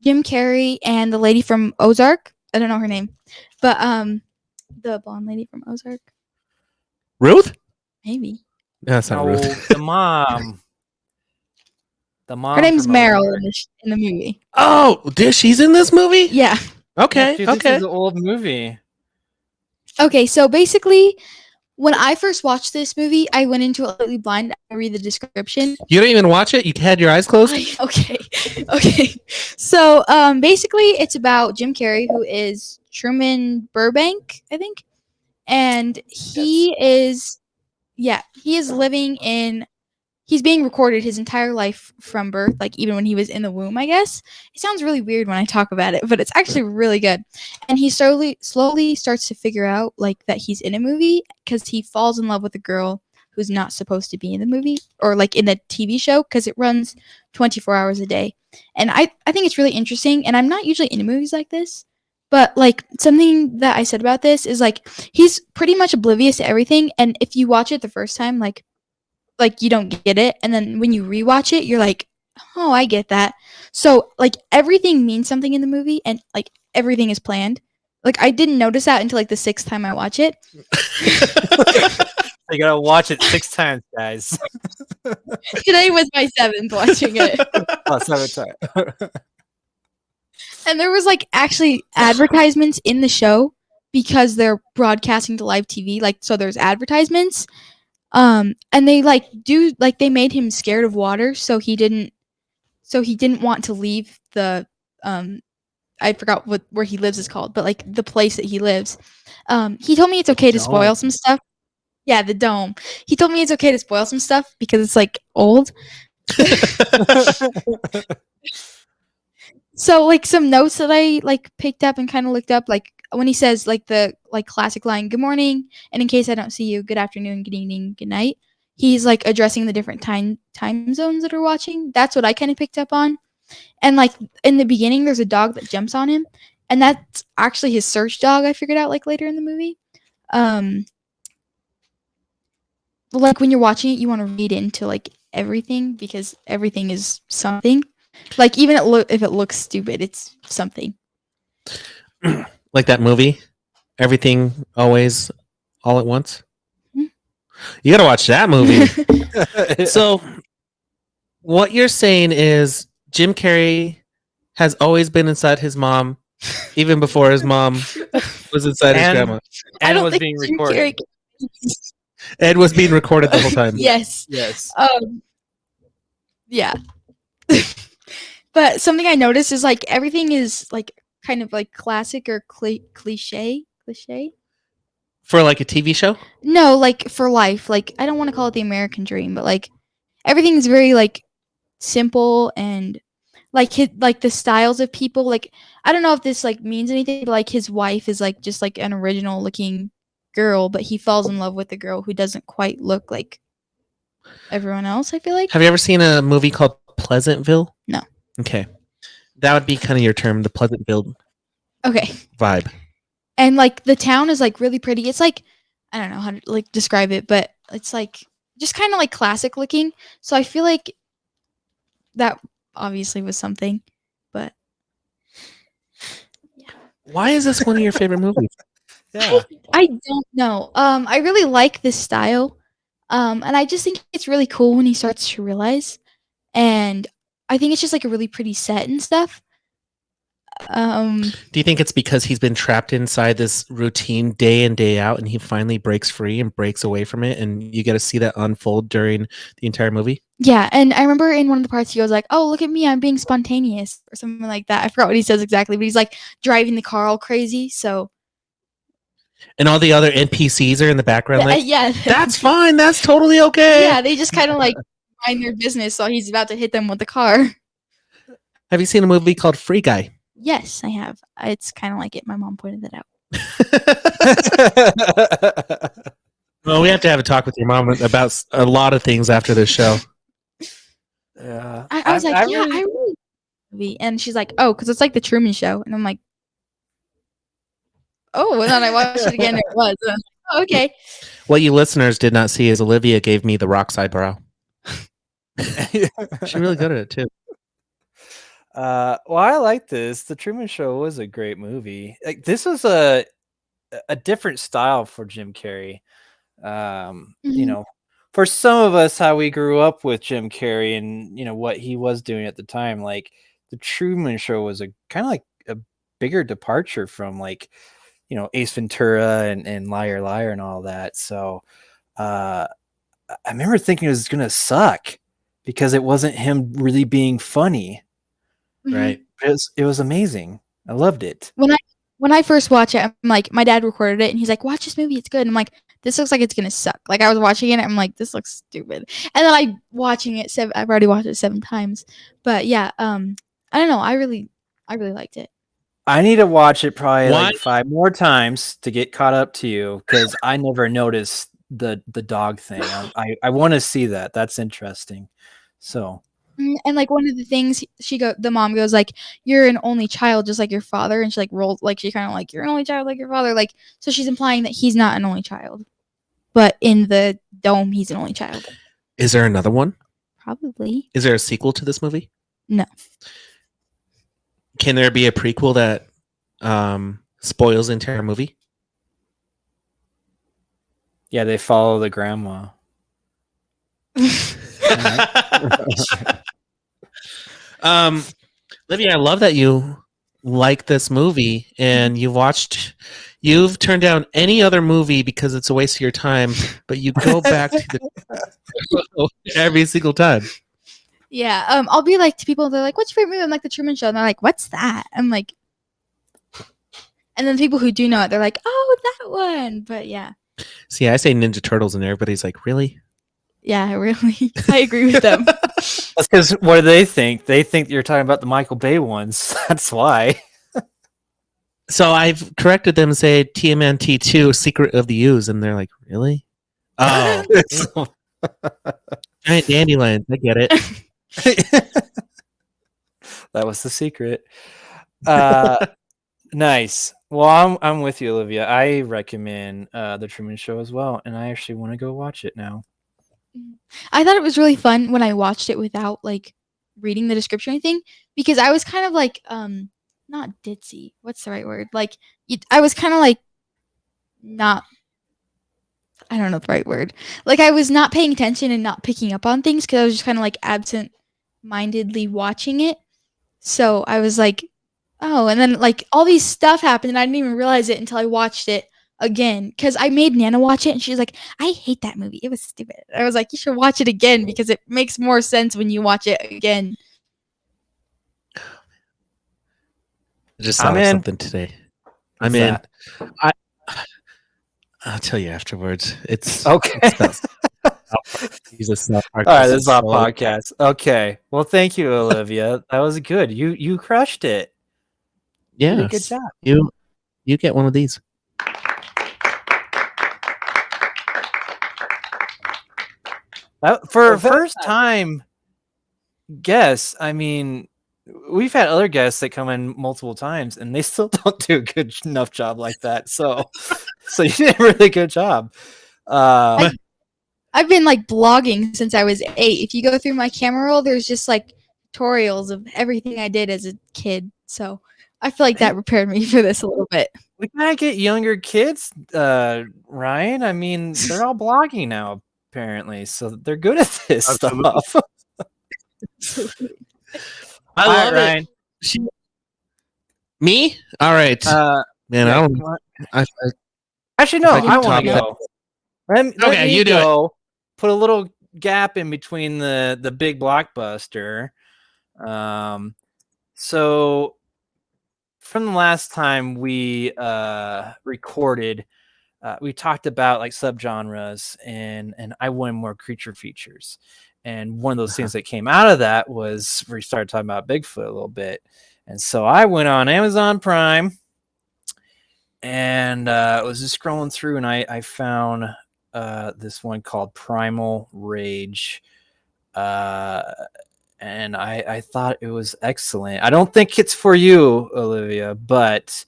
Jim Carrey and the lady from Ozark. I don't know her name, but the blonde lady from Ozark, Ruth? maybe. That's not No, Ruth. the mom. The mom. Her name's from Meryl Ozark. in the movie. Oh, she's in this movie? Yeah. Okay, Yeah, dude, okay. This is an old movie. Okay, so basically, when I first watched this movie, I went into it completely blind. I read the description. You didn't even watch it? You had your eyes closed? Okay. So, basically, it's about Jim Carrey, who is Truman Burbank, I think, and he is living in. He's being recorded his entire life from birth, like even when he was in the womb, I guess. It sounds really weird when I talk about it, but it's actually really good. And he slowly starts to figure out like that he's in a movie because he falls in love with a girl who's not supposed to be in the movie or like in the TV show because it runs 24 hours a day. And I think it's really interesting. And I'm not usually into movies like this, but like something that I said about this is like he's pretty much oblivious to everything. And if you watch it the first time, like you don't get it, and then when you rewatch it you're like, oh, I get that. So like everything means something in the movie and like everything is planned. Like I didn't notice that until like the 6th time I watch it. You gotta watch it 6 times, guys. Today was my 7th watching it. Oh, 7 times. And there was like actually advertisements in the show because they're broadcasting to live TV, like so there's advertisements. And they they made him scared of water, so he didn't want to leave the I forgot where he lives is called, but like the place that he lives. He told me it's okay to spoil some stuff. Yeah, the dome. He told me it's okay to spoil some stuff because it's like old. So like some notes that I like picked up and kind of looked up, like when he says like the like classic line, "Good morning," and in case I don't see you, good afternoon, good evening, good night. He's like addressing the different time zones that are watching. That's what I kind of picked up on. And like in the beginning, there's a dog that jumps on him, and that's actually his search dog. I figured out like later in the movie. Like when you're watching it, you want to read into like everything because everything is something. Like even if it looks stupid, it's something. Like that movie, Everything Always All at Once. Hmm? You gotta watch that movie. So what you're saying is Jim Carrey has always been inside his mom, even before his mom was inside his grandma. I And don't was think being Jim recorded. Carrey- Ed was being recorded the whole time. Yes. Yes. Yeah. But something I noticed is like everything is like kind of like classic or cliche. For like a TV show? No, like for life. Like I don't want to call it the American dream, but like everything's very like simple and like like the styles of people. Like I don't know if this like means anything, but like his wife is like just like an original looking girl, but he falls in love with a girl who doesn't quite look like everyone else. I feel like. Have you ever seen a movie called Pleasantville? No. Okay. That would be kind of your term, the Pleasantville Okay. vibe. And like the town is like really pretty. It's like I don't know how to like describe it, but it's like just kind of like classic looking. So I feel like that obviously was something, but Why is this one of your favorite movies? Yeah. I don't know. I really like this style. And I just think it's really cool when he starts to realize. And I think it's just like a really pretty set and stuff. Do you think it's because he's been trapped inside this routine day in, day out, and he finally breaks free and breaks away from it, and you get to see that unfold during the entire movie? Yeah, and I remember in one of the parts he goes like, "Oh, look at me, I'm being spontaneous," or something like that. I forgot what he says exactly, but he's like driving the car all crazy. So And all the other NPCs are in the background. Like, Yeah. that's fine. That's totally okay. Yeah, they just kind of like mind their business while he's about to hit them with the car. Have you seen a movie called Free Guy? Yes, I have. It's kind of like it. My mom pointed that out. Well, we have to have a talk with your mom about a lot of things after this show. Yeah. I was like, I really like the movie. And she's like, oh, because it's like the Truman Show. And I'm like, oh, and then I watched it again. And it was. And I was like, oh, okay. What you listeners did not see is Olivia gave me the rocks eyebrow. She's really good at it too. Well, I like this. The Truman Show was a great movie. Like, this was a different style for Jim Carrey. You know, for some of us, how we grew up with Jim Carrey and what he was doing at the time, like the Truman Show was a kind of like a bigger departure from like Ace Ventura and Liar Liar and all that. So I remember thinking it was gonna suck because it wasn't him really being funny. Right. It was amazing. I loved it. When I first watched it, I'm like, my dad recorded it, and he's like, watch this movie, it's good. And I'm like, this looks like it's gonna suck. Like, I was watching it, and I'm like, this looks stupid. And then I've already watched it 7 times. But yeah, I don't know. I really liked it. I need to watch it probably like 5 more times to get caught up to you because I never noticed the dog thing. I want to see that. That's interesting. So. And like one of the things the mom goes like, you're an only child just like your father, and she like rolls like she kind of like, you're an only child like your father, like, so she's implying that he's not an only child, but in the dome he's an only child. Is there another one? Probably. Is there a sequel to this movie? No. Can there be a prequel that spoils the entire movie? Yeah, they follow the grandma. Livia, I love that you like this movie and you've turned down any other movie because it's a waste of your time, but you go back to the every single time. Yeah, I'll be like to people, they're like, what's your favorite movie? I'm like, The Truman Show. And they're like, what's that? I'm like, and then people who do know it, they're like, oh, that one. But yeah. See, I say Ninja Turtles and everybody's like, really? Yeah, really. I agree with them. That's because what do they think? They think you're talking about the Michael Bay ones. That's why. So I've corrected them and say TMNT2 Secret of the Ooze, and they're like, really? Oh. Giant dandelions. I get it. That was the secret. Nice. Well, I'm with you, Olivia. I recommend The Truman Show as well, and I actually want to go watch it now. I thought it was really fun when I watched it without like reading the description or anything, because I was kind of like not ditzy. What's the right word? Like I was kind of like not. I don't know the right word. Like I was not paying attention and not picking up on things because I was just kind of like absent-mindedly watching it. So I was like, oh, and then like all these stuff happened and I didn't even realize it until I watched it again, because I made Nana watch it and she was like, I hate that movie, it was stupid. I was like, you should watch it again because it makes more sense when you watch it again. I just saw something today. I'm in. I'll tell you afterwards. It's okay. Jesus. All right, this is our podcast. Okay. Well, thank you, Olivia. That was good. You crushed it. Yeah. Good job. You get one of these. For a first time guest, I mean, we've had other guests that come in multiple times and they still don't do a good enough job like that. So you did a really good job. I've been like blogging since I was 8. If you go through my camera roll, there's just like tutorials of everything I did as a kid. So I feel like that prepared me for this a little bit. We gotta get younger kids, Ryan. I mean, they're all blogging now, apparently, so they're good at this stuff. I love it. Me? All right. Man, yeah, I don't. Actually, no. I want to go. Let me you do go. Put a little gap in between the big blockbuster. So from the last time we recorded, we talked about like subgenres, and I wanted more creature features. And one of those things that came out of that was we started talking about Bigfoot a little bit. And so I went on Amazon Prime and was just scrolling through, and I found this one called Primal Rage. And I thought it was excellent. I don't think it's for you, Olivia, but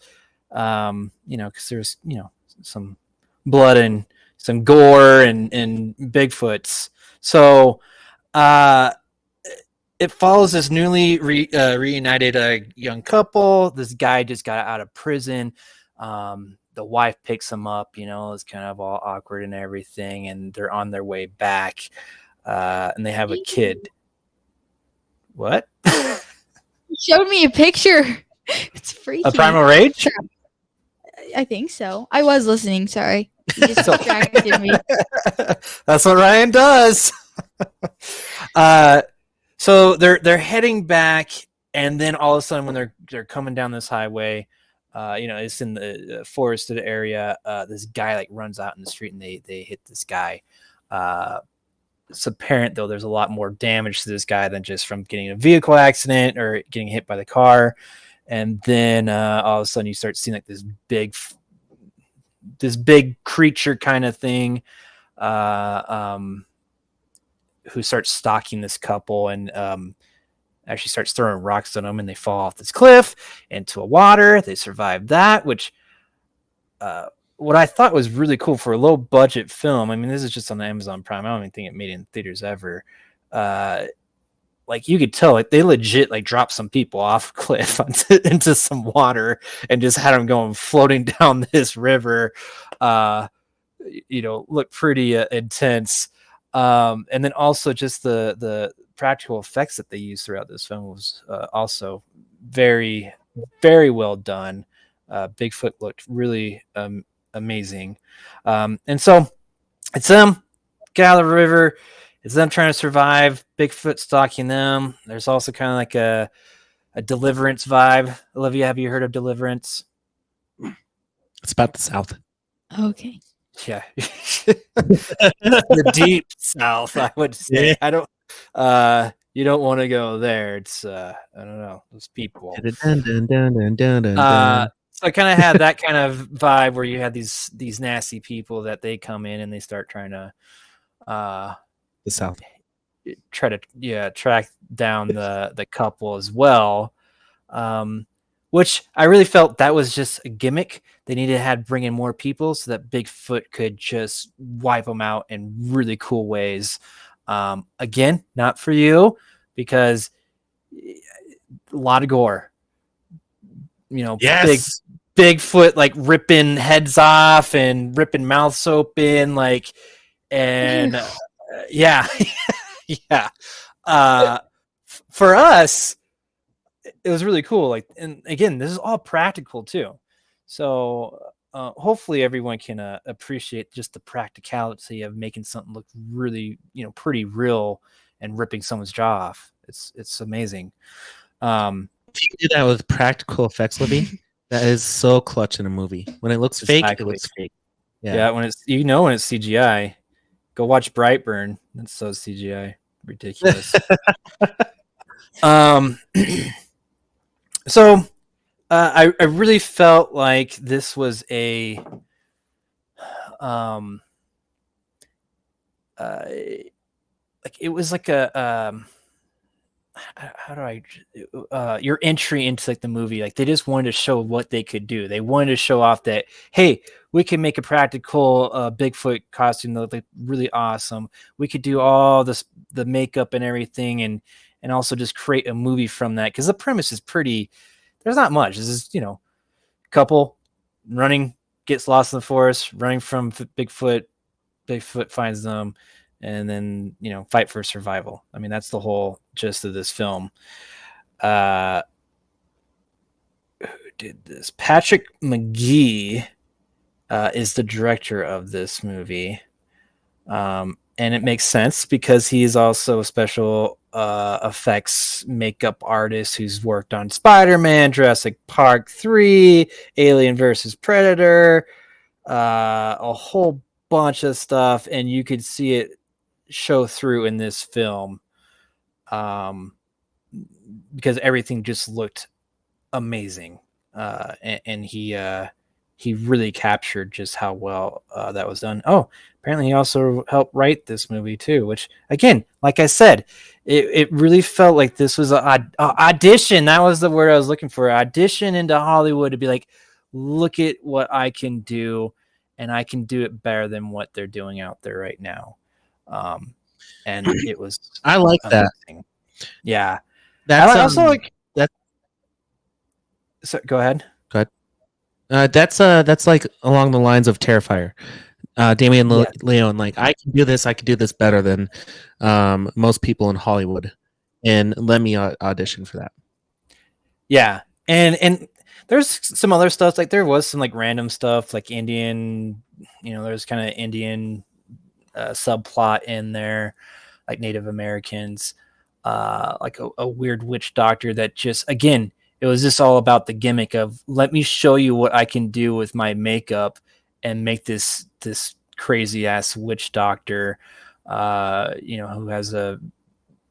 because there's some blood and some gore and Bigfoots. So it follows this newly reunited young couple. This guy just got out of prison. The wife picks him up, it's kind of all awkward and everything, and they're on their way back, and they have a kid. What? You showed me a picture. It's freaky. A Primal Rage? I think so. I was listening. Sorry. You just distracted me. That's what Ryan does. So they're heading back, and then all of a sudden, when they're coming down this highway, it's in the forested area. This guy like runs out in the street, and they hit this guy. It's apparent, though, there's a lot more damage to this guy than just from getting in a vehicle accident or getting hit by the car. And then all of a sudden you start seeing like this big creature kind of thing who starts stalking this couple and actually starts throwing rocks on them, and they fall off this cliff into a water. They survive that, which what I thought was really cool for a low budget film. I mean, this is just on Amazon Prime. I don't even think it made it in theaters ever. Like you could tell, like they legit like dropped some people off a cliff into some water and just had them going floating down this river. Look pretty intense. And then also just the practical effects that they used throughout this film was also very, very well done. Bigfoot looked really amazing. And so it's them get out of the river. It's them trying to survive. Bigfoot stalking them. There's also kind of like a Deliverance vibe. Olivia, have you heard of Deliverance? It's about the South. Okay. Yeah. The deep South, I would say. Yeah. I don't you don't want to go there. It's I don't know, those people. So I kind of had that kind of vibe where you had these nasty people that they come in and they start trying to The South. try to track down the couple as well, which I really felt that was just a gimmick. They needed to bring in more people so that Bigfoot could just wipe them out in really cool ways. Again, not for you, because a lot of gore. Yes. Bigfoot like ripping heads off and ripping mouths open, like, and yeah. For us, it was really cool. Like, and again, this is all practical too. So hopefully everyone can appreciate just the practicality of making something look really, pretty real and ripping someone's jaw off. It's amazing. If you do that with practical effects, Libby, that is so clutch in a movie. When it looks fake, it looks fake. Yeah, when it's when it's CGI, go watch Brightburn. That's so CGI, ridiculous. So I really felt like this was a like it was like a how do I your entry into like the movie. Like they just wanted to show what they could do. They wanted to show off that, hey, we can make a practical Bigfoot costume that look like really awesome. We could do all this, the makeup and everything, and also just create a movie from that, because the premise is pretty. There's not much. This is couple running, gets lost in the forest, running from Bigfoot. Bigfoot finds them, and then fight for survival. I mean, that's the whole gist of this film. Who did this? Patrick McGee is the director of this movie, and it makes sense because he's also a special effects makeup artist who's worked on Spider-Man, Jurassic Park 3, Alien versus Predator, a whole bunch of stuff, and you could see it show through in this film, because everything just looked amazing, and he really captured just how well that was done. Oh, apparently he also helped write this movie too, which again, like I said, it really felt like this was a audition. That was the word I was looking for. Audition into Hollywood to be like, look at what I can do, and I can do it better than what they're doing out there right now. And it was I like that. amazing. Yeah. That's I also like that. So, go ahead. That's like along the lines of Terrifier. Damien Yes. Leone, like I can do this better than most people in Hollywood, and let me audition for that. Yeah, and there's some other stuff, like there was some like random stuff like Indian, there's kind of Indian subplot in there, like Native Americans, like a weird witch doctor that just, again, it was just all about the gimmick of, let me show you what I can do with my makeup and make this crazy ass witch doctor, who has a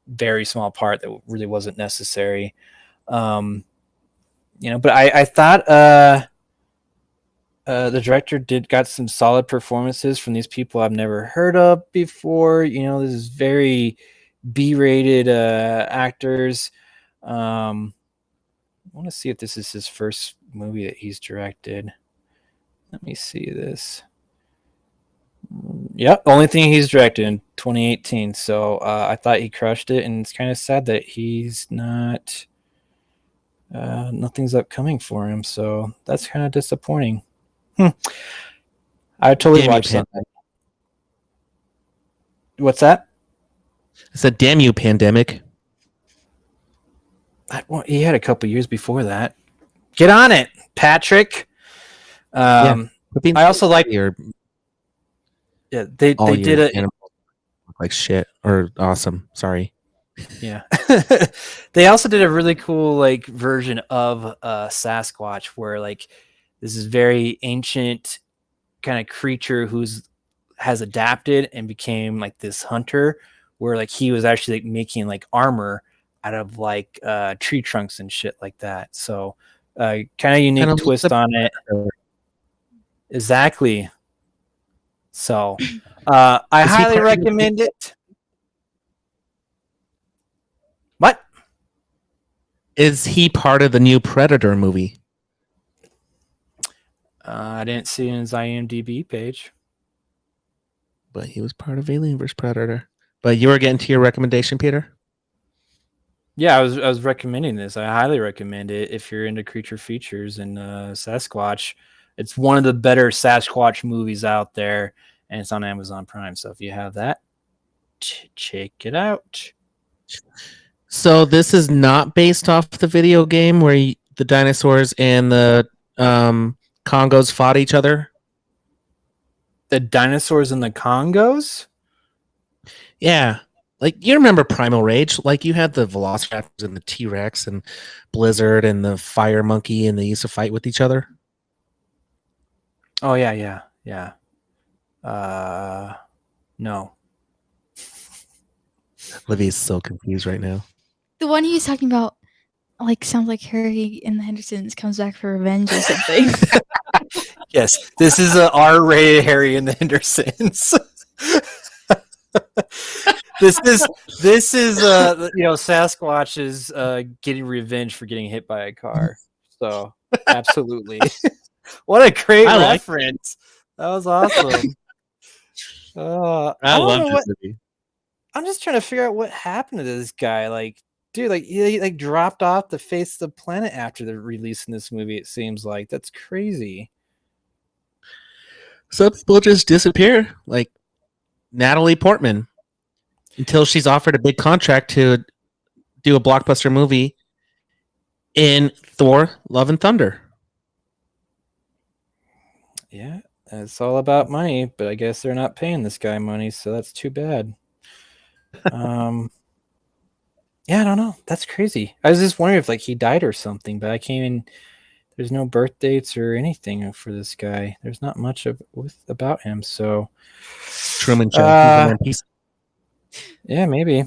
very small part that really wasn't necessary. But I thought the director got some solid performances from these people I've never heard of before. This is very B-rated actors. I want to see if this is his first movie that he's directed. Let me see this. Yep, only thing he's directed in 2018. So I thought he crushed it, and it's kind of sad that he's not. Nothing's upcoming for him, so that's kind of disappointing. I totally watched something. What's that? I said, "Damn you, pandemic." He had a couple years before that. Get on it, Patrick. I also like your. Yeah, they did it like shit or awesome. Sorry. Yeah, they also did a really cool like version of Sasquatch, where like this is very ancient kind of creature has adapted and became like this hunter, where like he was actually like making like armor out of like tree trunks and shit like that. So kind of unique twist on it. Exactly. So I highly recommend it. What? Is he part of the new Predator movie? I didn't see it in his IMDb page. But he was part of Alien vs. Predator. But you were getting to your recommendation, Peter? Yeah, I was recommending this. I highly recommend it if you're into creature features and Sasquatch. It's one of the better Sasquatch movies out there, and it's on Amazon Prime. So if you have that, check it out. So this is not based off the video game where the dinosaurs and the Congos fought each other? The dinosaurs and the Congos? Yeah. Like, you remember Primal Rage? Like, you had the Velociraptors and the T-Rex and Blizzard and the Fire Monkey, and they used to fight with each other? Oh, yeah. No. Olivia's so confused right now. The one he was talking about, like, sounds like Harry and the Hendersons comes back for revenge or something. Yes, this is a R-rated Harry and the Hendersons. This is Sasquatch is getting revenge for getting hit by a car. So absolutely. What a great reference. That was awesome. I love this movie. I'm just trying to figure out what happened to this guy. Like, dude, like he like dropped off the face of the planet after the release in this movie, it seems like. That's crazy. Some people just disappear, like Natalie Portman, until she's offered a big contract to do a blockbuster movie in Thor: Love and Thunder. Yeah, it's all about money, but I guess they're not paying this guy money, so that's too bad. Yeah, I don't know. That's crazy. I was just wondering if like he died or something, but I can't even there's no birth dates or anything for this guy. There's not much about him. So Truman Show. He's in one piece. yeah, maybe.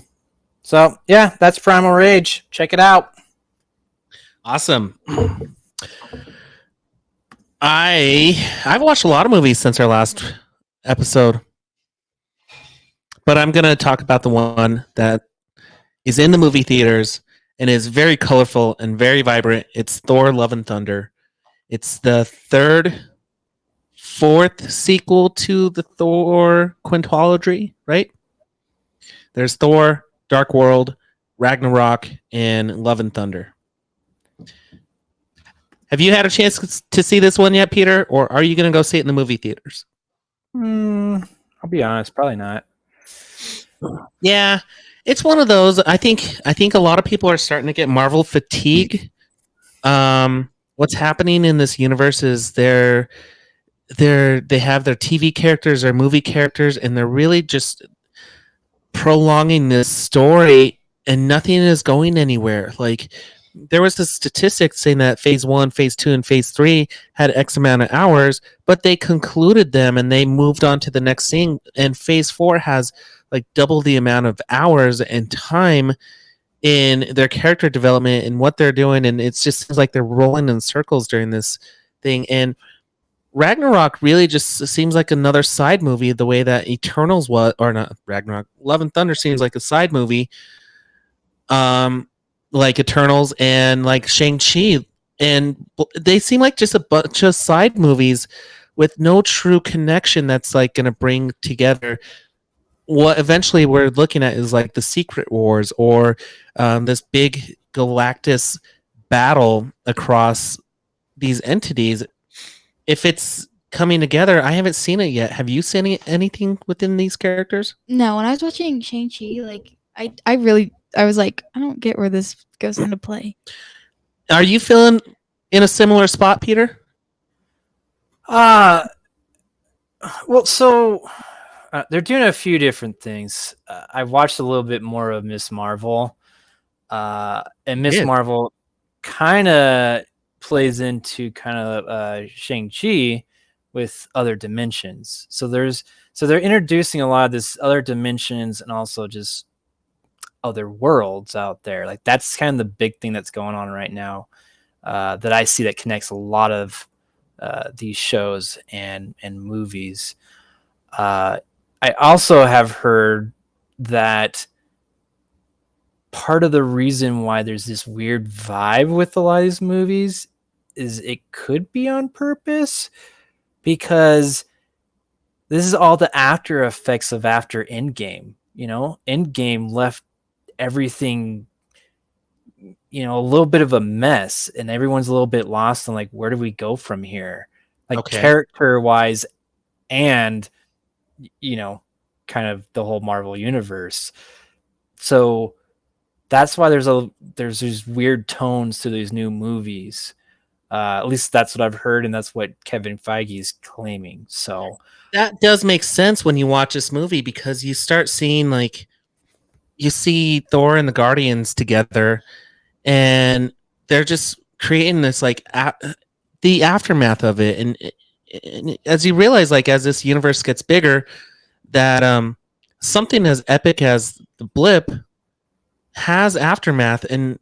So yeah, that's Primal Rage. Check it out. Awesome. I've watched a lot of movies since our last episode, but I'm going to talk about the one that is in the movie theaters and is very colorful and very vibrant. It's Thor: Love and Thunder. It's the fourth sequel to the Thor quintuology, right? There's Thor, Dark World, Ragnarok, and Love and Thunder. Have you had a chance to see this one yet, Peter? Or are you going to go see it in the movie theaters? I'll be honest, probably not. Yeah, it's one of those. I think a lot of people are starting to get Marvel fatigue. What's happening in this universe is they have their TV characters or movie characters, and they're really just prolonging this story, and nothing is going anywhere. Like, there was this statistic saying that phase 1, phase 2, and phase 3 had X amount of hours, but they concluded them and they moved on to the next thing. And phase 4 has like double the amount of hours and time in their character development and what they're doing. And it just seems like they're rolling in circles during this thing. And Ragnarok really just seems like another side movie, the way that Eternals was, or not Ragnarok, Love and Thunder seems like a side movie. Like Eternals and like Shang-Chi, and they seem like just a bunch of side movies with no true connection that's like going to bring together what eventually we're looking at is like the Secret Wars or this big Galactus battle across these entities. If it's coming together, I haven't seen it yet. Have you seen anything within these characters? No, when I was watching Shang-Chi, like I was like, I don't get where this goes into play. Are you feeling in a similar spot, Peter? Well, so they're doing a few different things. I watched a little bit more of Miss Marvel, and Miss Marvel kind of plays into kind of Shang-Chi with other dimensions. So they're introducing a lot of this other dimensions and also just other worlds out there. Like, that's kind of the big thing that's going on right now that I see that connects a lot of these shows and movies. I also have heard that part of the reason why there's this weird vibe with a lot of these movies is it could be on purpose, because this is all the after effects of after Endgame. You know, Endgame left everything, a little bit of a mess, and everyone's a little bit lost on like, where do we go from here? Like, character wise, and kind of the whole Marvel universe. So that's why there's these weird tones to these new movies. At least that's what I've heard, and that's what Kevin Feige is claiming. So that does make sense when you watch this movie, because you start seeing, like, you see Thor and the Guardians together, and they're just creating this like the aftermath of it. And as you realize, like, as this universe gets bigger, that something as epic as the blip has aftermath. And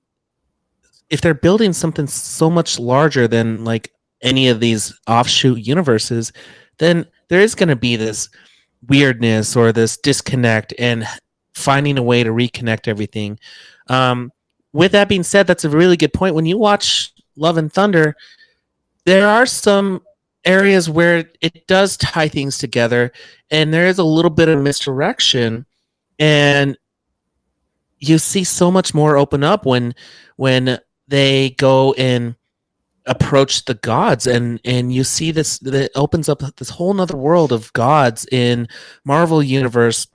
if they're building something so much larger than like any of these offshoot universes, then there is going to be this weirdness or this disconnect, and finding a way to reconnect everything. With that being said, that's a really good point. When you watch Love and Thunder, there are some areas where it does tie things together, and there is a little bit of misdirection, and you see so much more open up when they go and approach the gods, and you see this, that opens up this whole nother world of gods in Marvel universe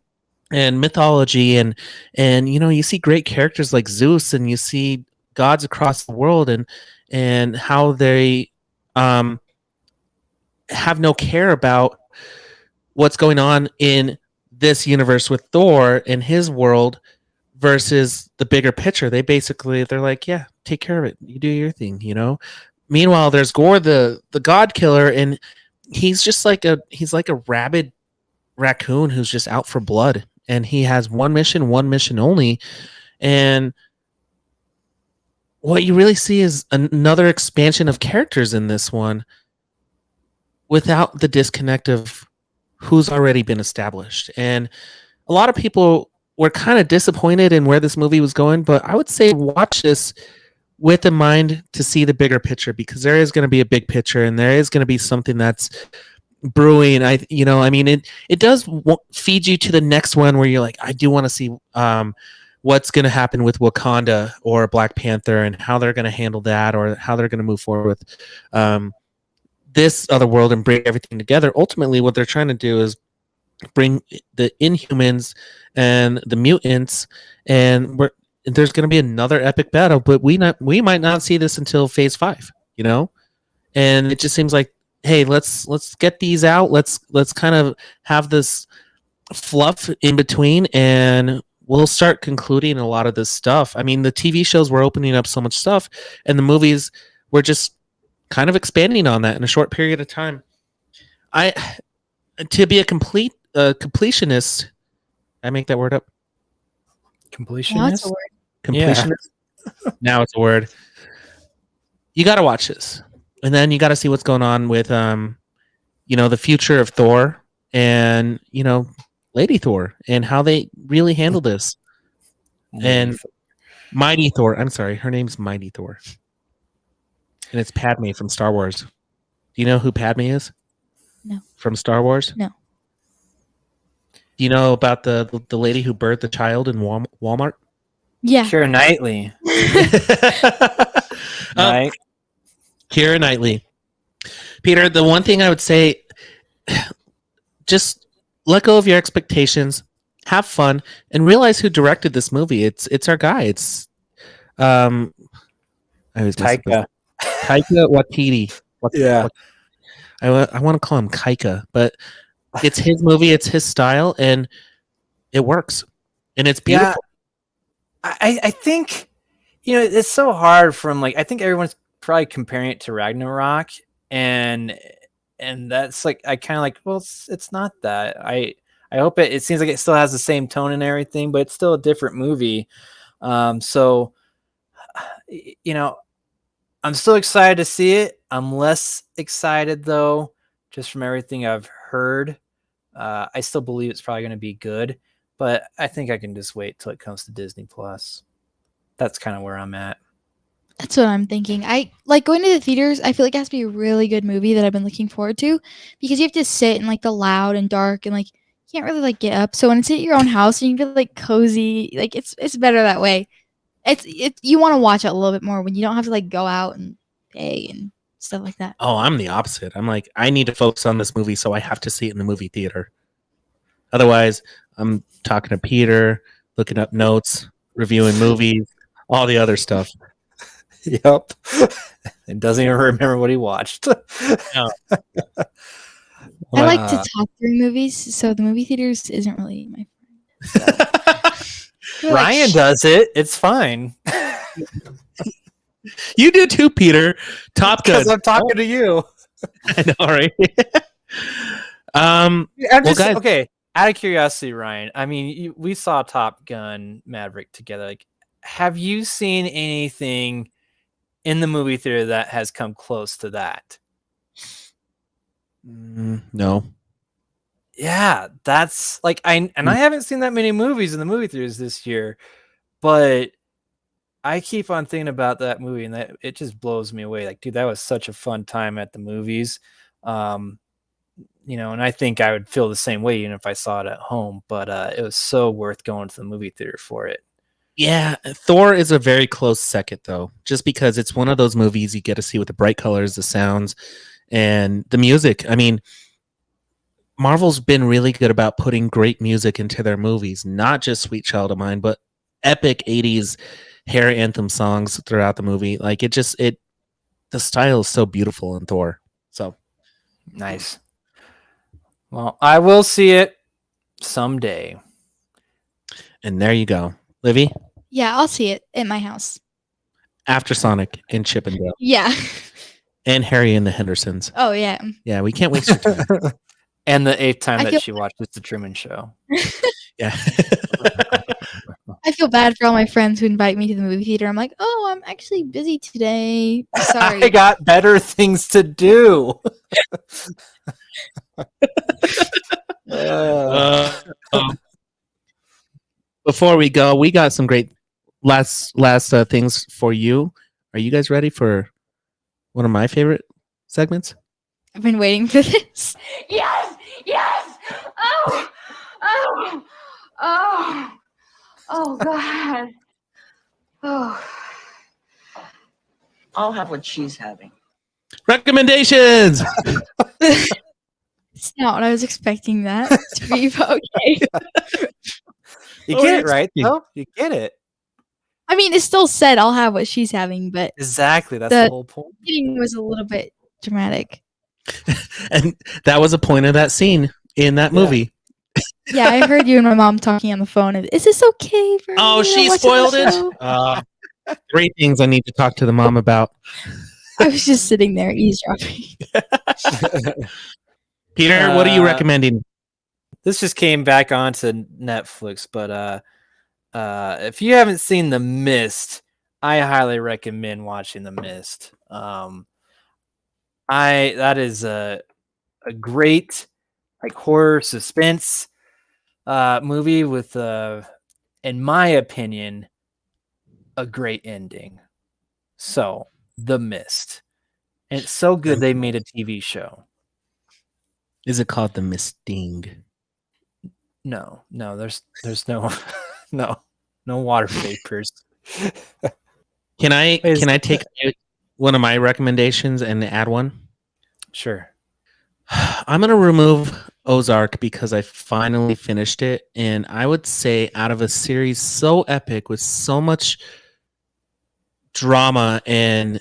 and mythology, and you see great characters like Zeus, and you see gods across the world, and how they have no care about what's going on in this universe with Thor and his world versus the bigger picture. They're like, yeah, take care of it, you do your thing. Meanwhile, there's Gore, the God Killer, and he's just like a rabid raccoon who's just out for blood, and he has one mission only. And what you really see is another expansion of characters in this one, without the disconnect of who's already been established. And a lot of people were kind of disappointed in where this movie was going, but I would say watch this with a mind to see the bigger picture, because there is going to be a big picture, and there is going to be something that's brewing. It does feed you to the next one where you're like, I do want to see what's going to happen with Wakanda or Black Panther, and how they're going to handle that, or how they're going to move forward with this other world and bring everything together. Ultimately, what they're trying to do is bring the Inhumans and the mutants, and there's going to be another epic battle, but we might not see this until Phase 5, and it just seems like, hey, let's get these out. Let's kind of have this fluff in between, and we'll start concluding a lot of this stuff. I mean, the TV shows were opening up so much stuff, and the movies were just kind of expanding on that in a short period of time. To be a completionist, I make that word up. Completionist. Now it's a word. Completionist. Yeah. Now it's a word. You got to watch this, and then you got to see what's going on with the future of Thor and Lady Thor, and how they really handle this. And Mighty Thor. I'm sorry, her name's Mighty Thor, and it's Padme from Star Wars. Do you know who Padme is? No. From Star Wars? No. Do you know about the lady who birthed the child in Walmart? Yeah. Keira Knightley. Right. Keira Knightley. Peter, the one thing I would say, just let go of your expectations, have fun, and realize who directed this movie. It's our guy. It's I was Taika Waititi. Yeah. I want to call him Kaika, but it's his movie, it's his style, and it works, and it's beautiful. Yeah. I think it's so hard from I think everyone's probably comparing it to Ragnarok, and that's I kind of well, it's not that. I hope it seems like it still has the same tone and everything, but it's still a different movie. So I'm still excited to see it. I'm less excited though, just from everything I've heard. I still believe it's probably going to be good, but I think I can just wait till it comes to Disney Plus. That's kind of where I'm at. That's what I'm thinking. I like going to the theaters. I feel like it has to be a really good movie that I've been looking forward to, because you have to sit in the loud and dark, and you can't really get up. So when it's at your own house and you feel cozy, it's better that way. You want to watch it a little bit more when you don't have to go out and pay and stuff like that. Oh, I'm the opposite. I'm I need to focus on this movie, so I have to see it in the movie theater. Otherwise, I'm talking to Peter, looking up notes, reviewing movies, all the other stuff. Yep. And doesn't even remember what he watched. No. I like to talk through movies, so the movie theaters isn't really my friend. So. Ryan does it. It's fine. You do too, Peter. Top Gun. Because I'm talking to you. I know, right? Guys, okay. Out of curiosity, Ryan, I mean, we saw Top Gun Maverick together. Have you seen anything in the movie theater that has come close to that? No. Yeah, that's I haven't seen that many movies in the movie theaters this year, but I keep on thinking about that movie, and that it just blows me away. Dude, that was such a fun time at the movies. And I think I would feel the same way even if I saw it at home, but it was so worth going to the movie theater for it. Yeah, Thor is a very close second, though, just because it's one of those movies you get to see with the bright colors, the sounds, and the music. I mean, Marvel's been really good about putting great music into their movies, not just Sweet Child of Mine, but epic 80s hair anthem songs throughout the movie. The style is so beautiful in Thor. So nice. Well, I will see it someday. And there you go. Livy? Yeah, I'll see it at my house. After Sonic in Chippendale. Yeah. And Harry and the Hendersons. Oh yeah. Yeah, we can't waste your time. And the 8th time I that feel- she watches the Truman Show. Yeah. I feel bad for all my friends who invite me to the movie theater. I'm like, oh, I'm actually busy today. Sorry. I got better things to do. Before we go, we got some great last things for you. Are you guys ready for one of my favorite segments? I've been waiting for this. Yes! Yes! Oh! Oh! Oh! Oh, God. Oh. I'll have what she's having. Recommendations. It's not what I was expecting that to be, but okay. You What get are it you right, expecting? though. You get it. I mean, it still said I'll have what she's having, but Exactly. That's The- the whole point. eating was a little bit dramatic. And that was a point of that scene in that Yeah. movie. Yeah, I heard you and my mom talking on the phone. Is this okay for Oh, me to she watch spoiled the it. show? 3 things I need to talk to the mom about. I was just sitting there eavesdropping. Peter, what are you recommending? This just came back onto Netflix, but if you haven't seen The Mist, I highly recommend watching The Mist. That is a great like horror suspense movie with in my opinion a great ending. So The Mist. And it's so good they made a TV show. Is it called The Misting? No, there's no no water vapors. Can I Is- take one of my recommendations and add one? Sure. I'm going to remove Ozark because I finally finished it. And I would say out of a series so epic with so much drama and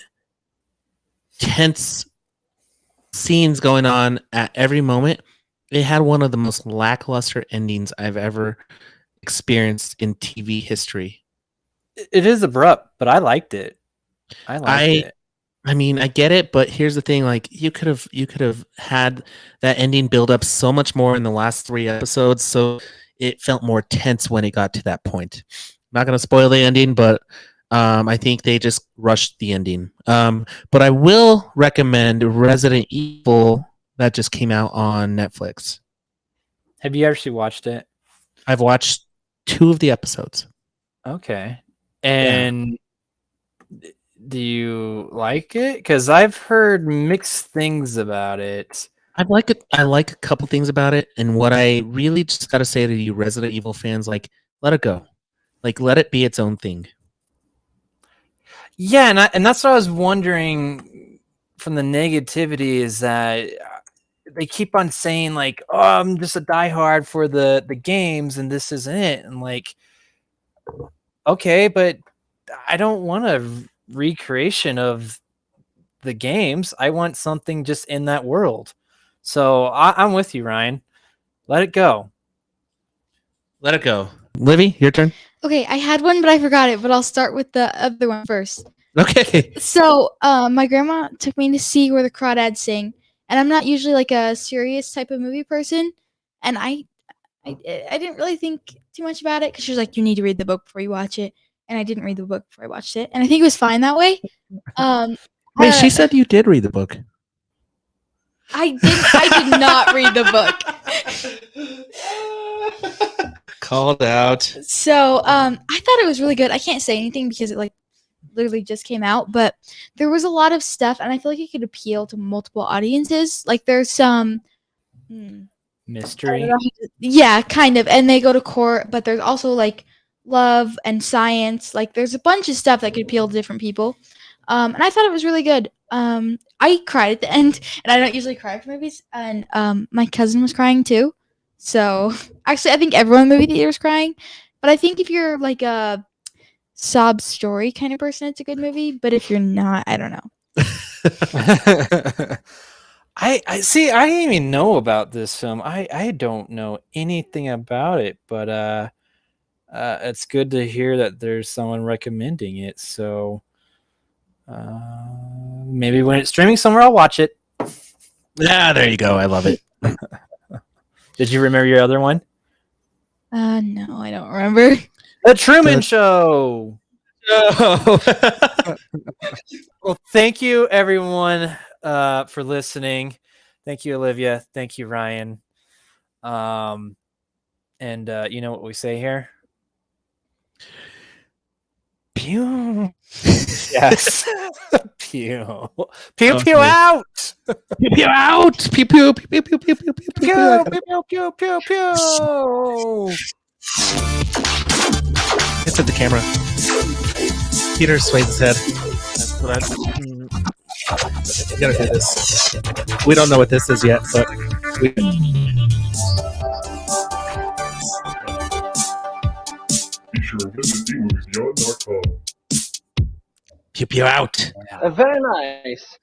tense scenes going on at every moment, it had one of the most lackluster endings I've ever experienced in TV history. It is abrupt, but I liked it. I liked it. I mean, I get it, but here's the thing: like, you could have had that ending build up so much more in the last 3 episodes, so it felt more tense when it got to that point. I'm not gonna spoil the ending, but I think they just rushed the ending. But I will recommend Resident Evil that just came out on Netflix. Have you actually watched it? I've watched 2 of the episodes. Okay. And do you like it? Because I've heard mixed things about it. I like it. I like a couple things about it, and what I really just got to say to you, Resident Evil fans, like, let it go, like, let it be its own thing. Yeah, and that's what I was wondering from the negativity is that they keep on saying like, "Oh, I'm just a diehard for the games, and this isn't it." And like, okay, but I don't want a recreation of the games. I want something just in that world. So I'm with you, Ryan. Let it go. Let it go. Livy, your turn. Okay, I had one, but I forgot it. But I'll start with the other one first. Okay. So, my grandma took me to see Where the Crawdads Sing, and I'm not usually like a serious type of movie person, and I didn't really think too much about it because she was like, "You need to read the book before you watch it," and I didn't read the book before I watched it, and I think it was fine that way. Wait, she said you did read the book. I did not read the book. Called out. So, I thought it was really good. I can't say anything because it like literally just came out, but there was a lot of stuff, and I feel like it could appeal to multiple audiences. Like there's some Mystery. yeah, kind of, and they go to court, but there's also like love and science. Like there's a bunch of stuff that could appeal to different people. And I thought it was really good. I cried at the end, and I don't usually cry for movies, and my cousin was crying too. So actually, I think everyone in the movie theater was crying, but I think if you're like a sob story kind of person, it's a good movie. But if you're not, I don't know. I see. I didn't even know about this film. I don't know anything about it, but it's good to hear that there's someone recommending it. So Maybe when it's streaming somewhere, I'll watch it. Yeah, there you go. I love it. Did you remember your other one? No, I don't remember. The Truman Show. Oh. Well, thank you everyone for listening. Thank you, Olivia. Thank you, Ryan. And you know what we say here? Pew. Yes. Pew. Pew Okay. pew out. Pew pew out. Pew pew pew pew pew pew pew pew Pew pew. pew pew pew pew. It's at the camera. Peter sways his head. That's what We gotta do this. We don't know what this is yet, but we. Be sure to visit bmoviesbeyond.com. Pew pew out. Very nice.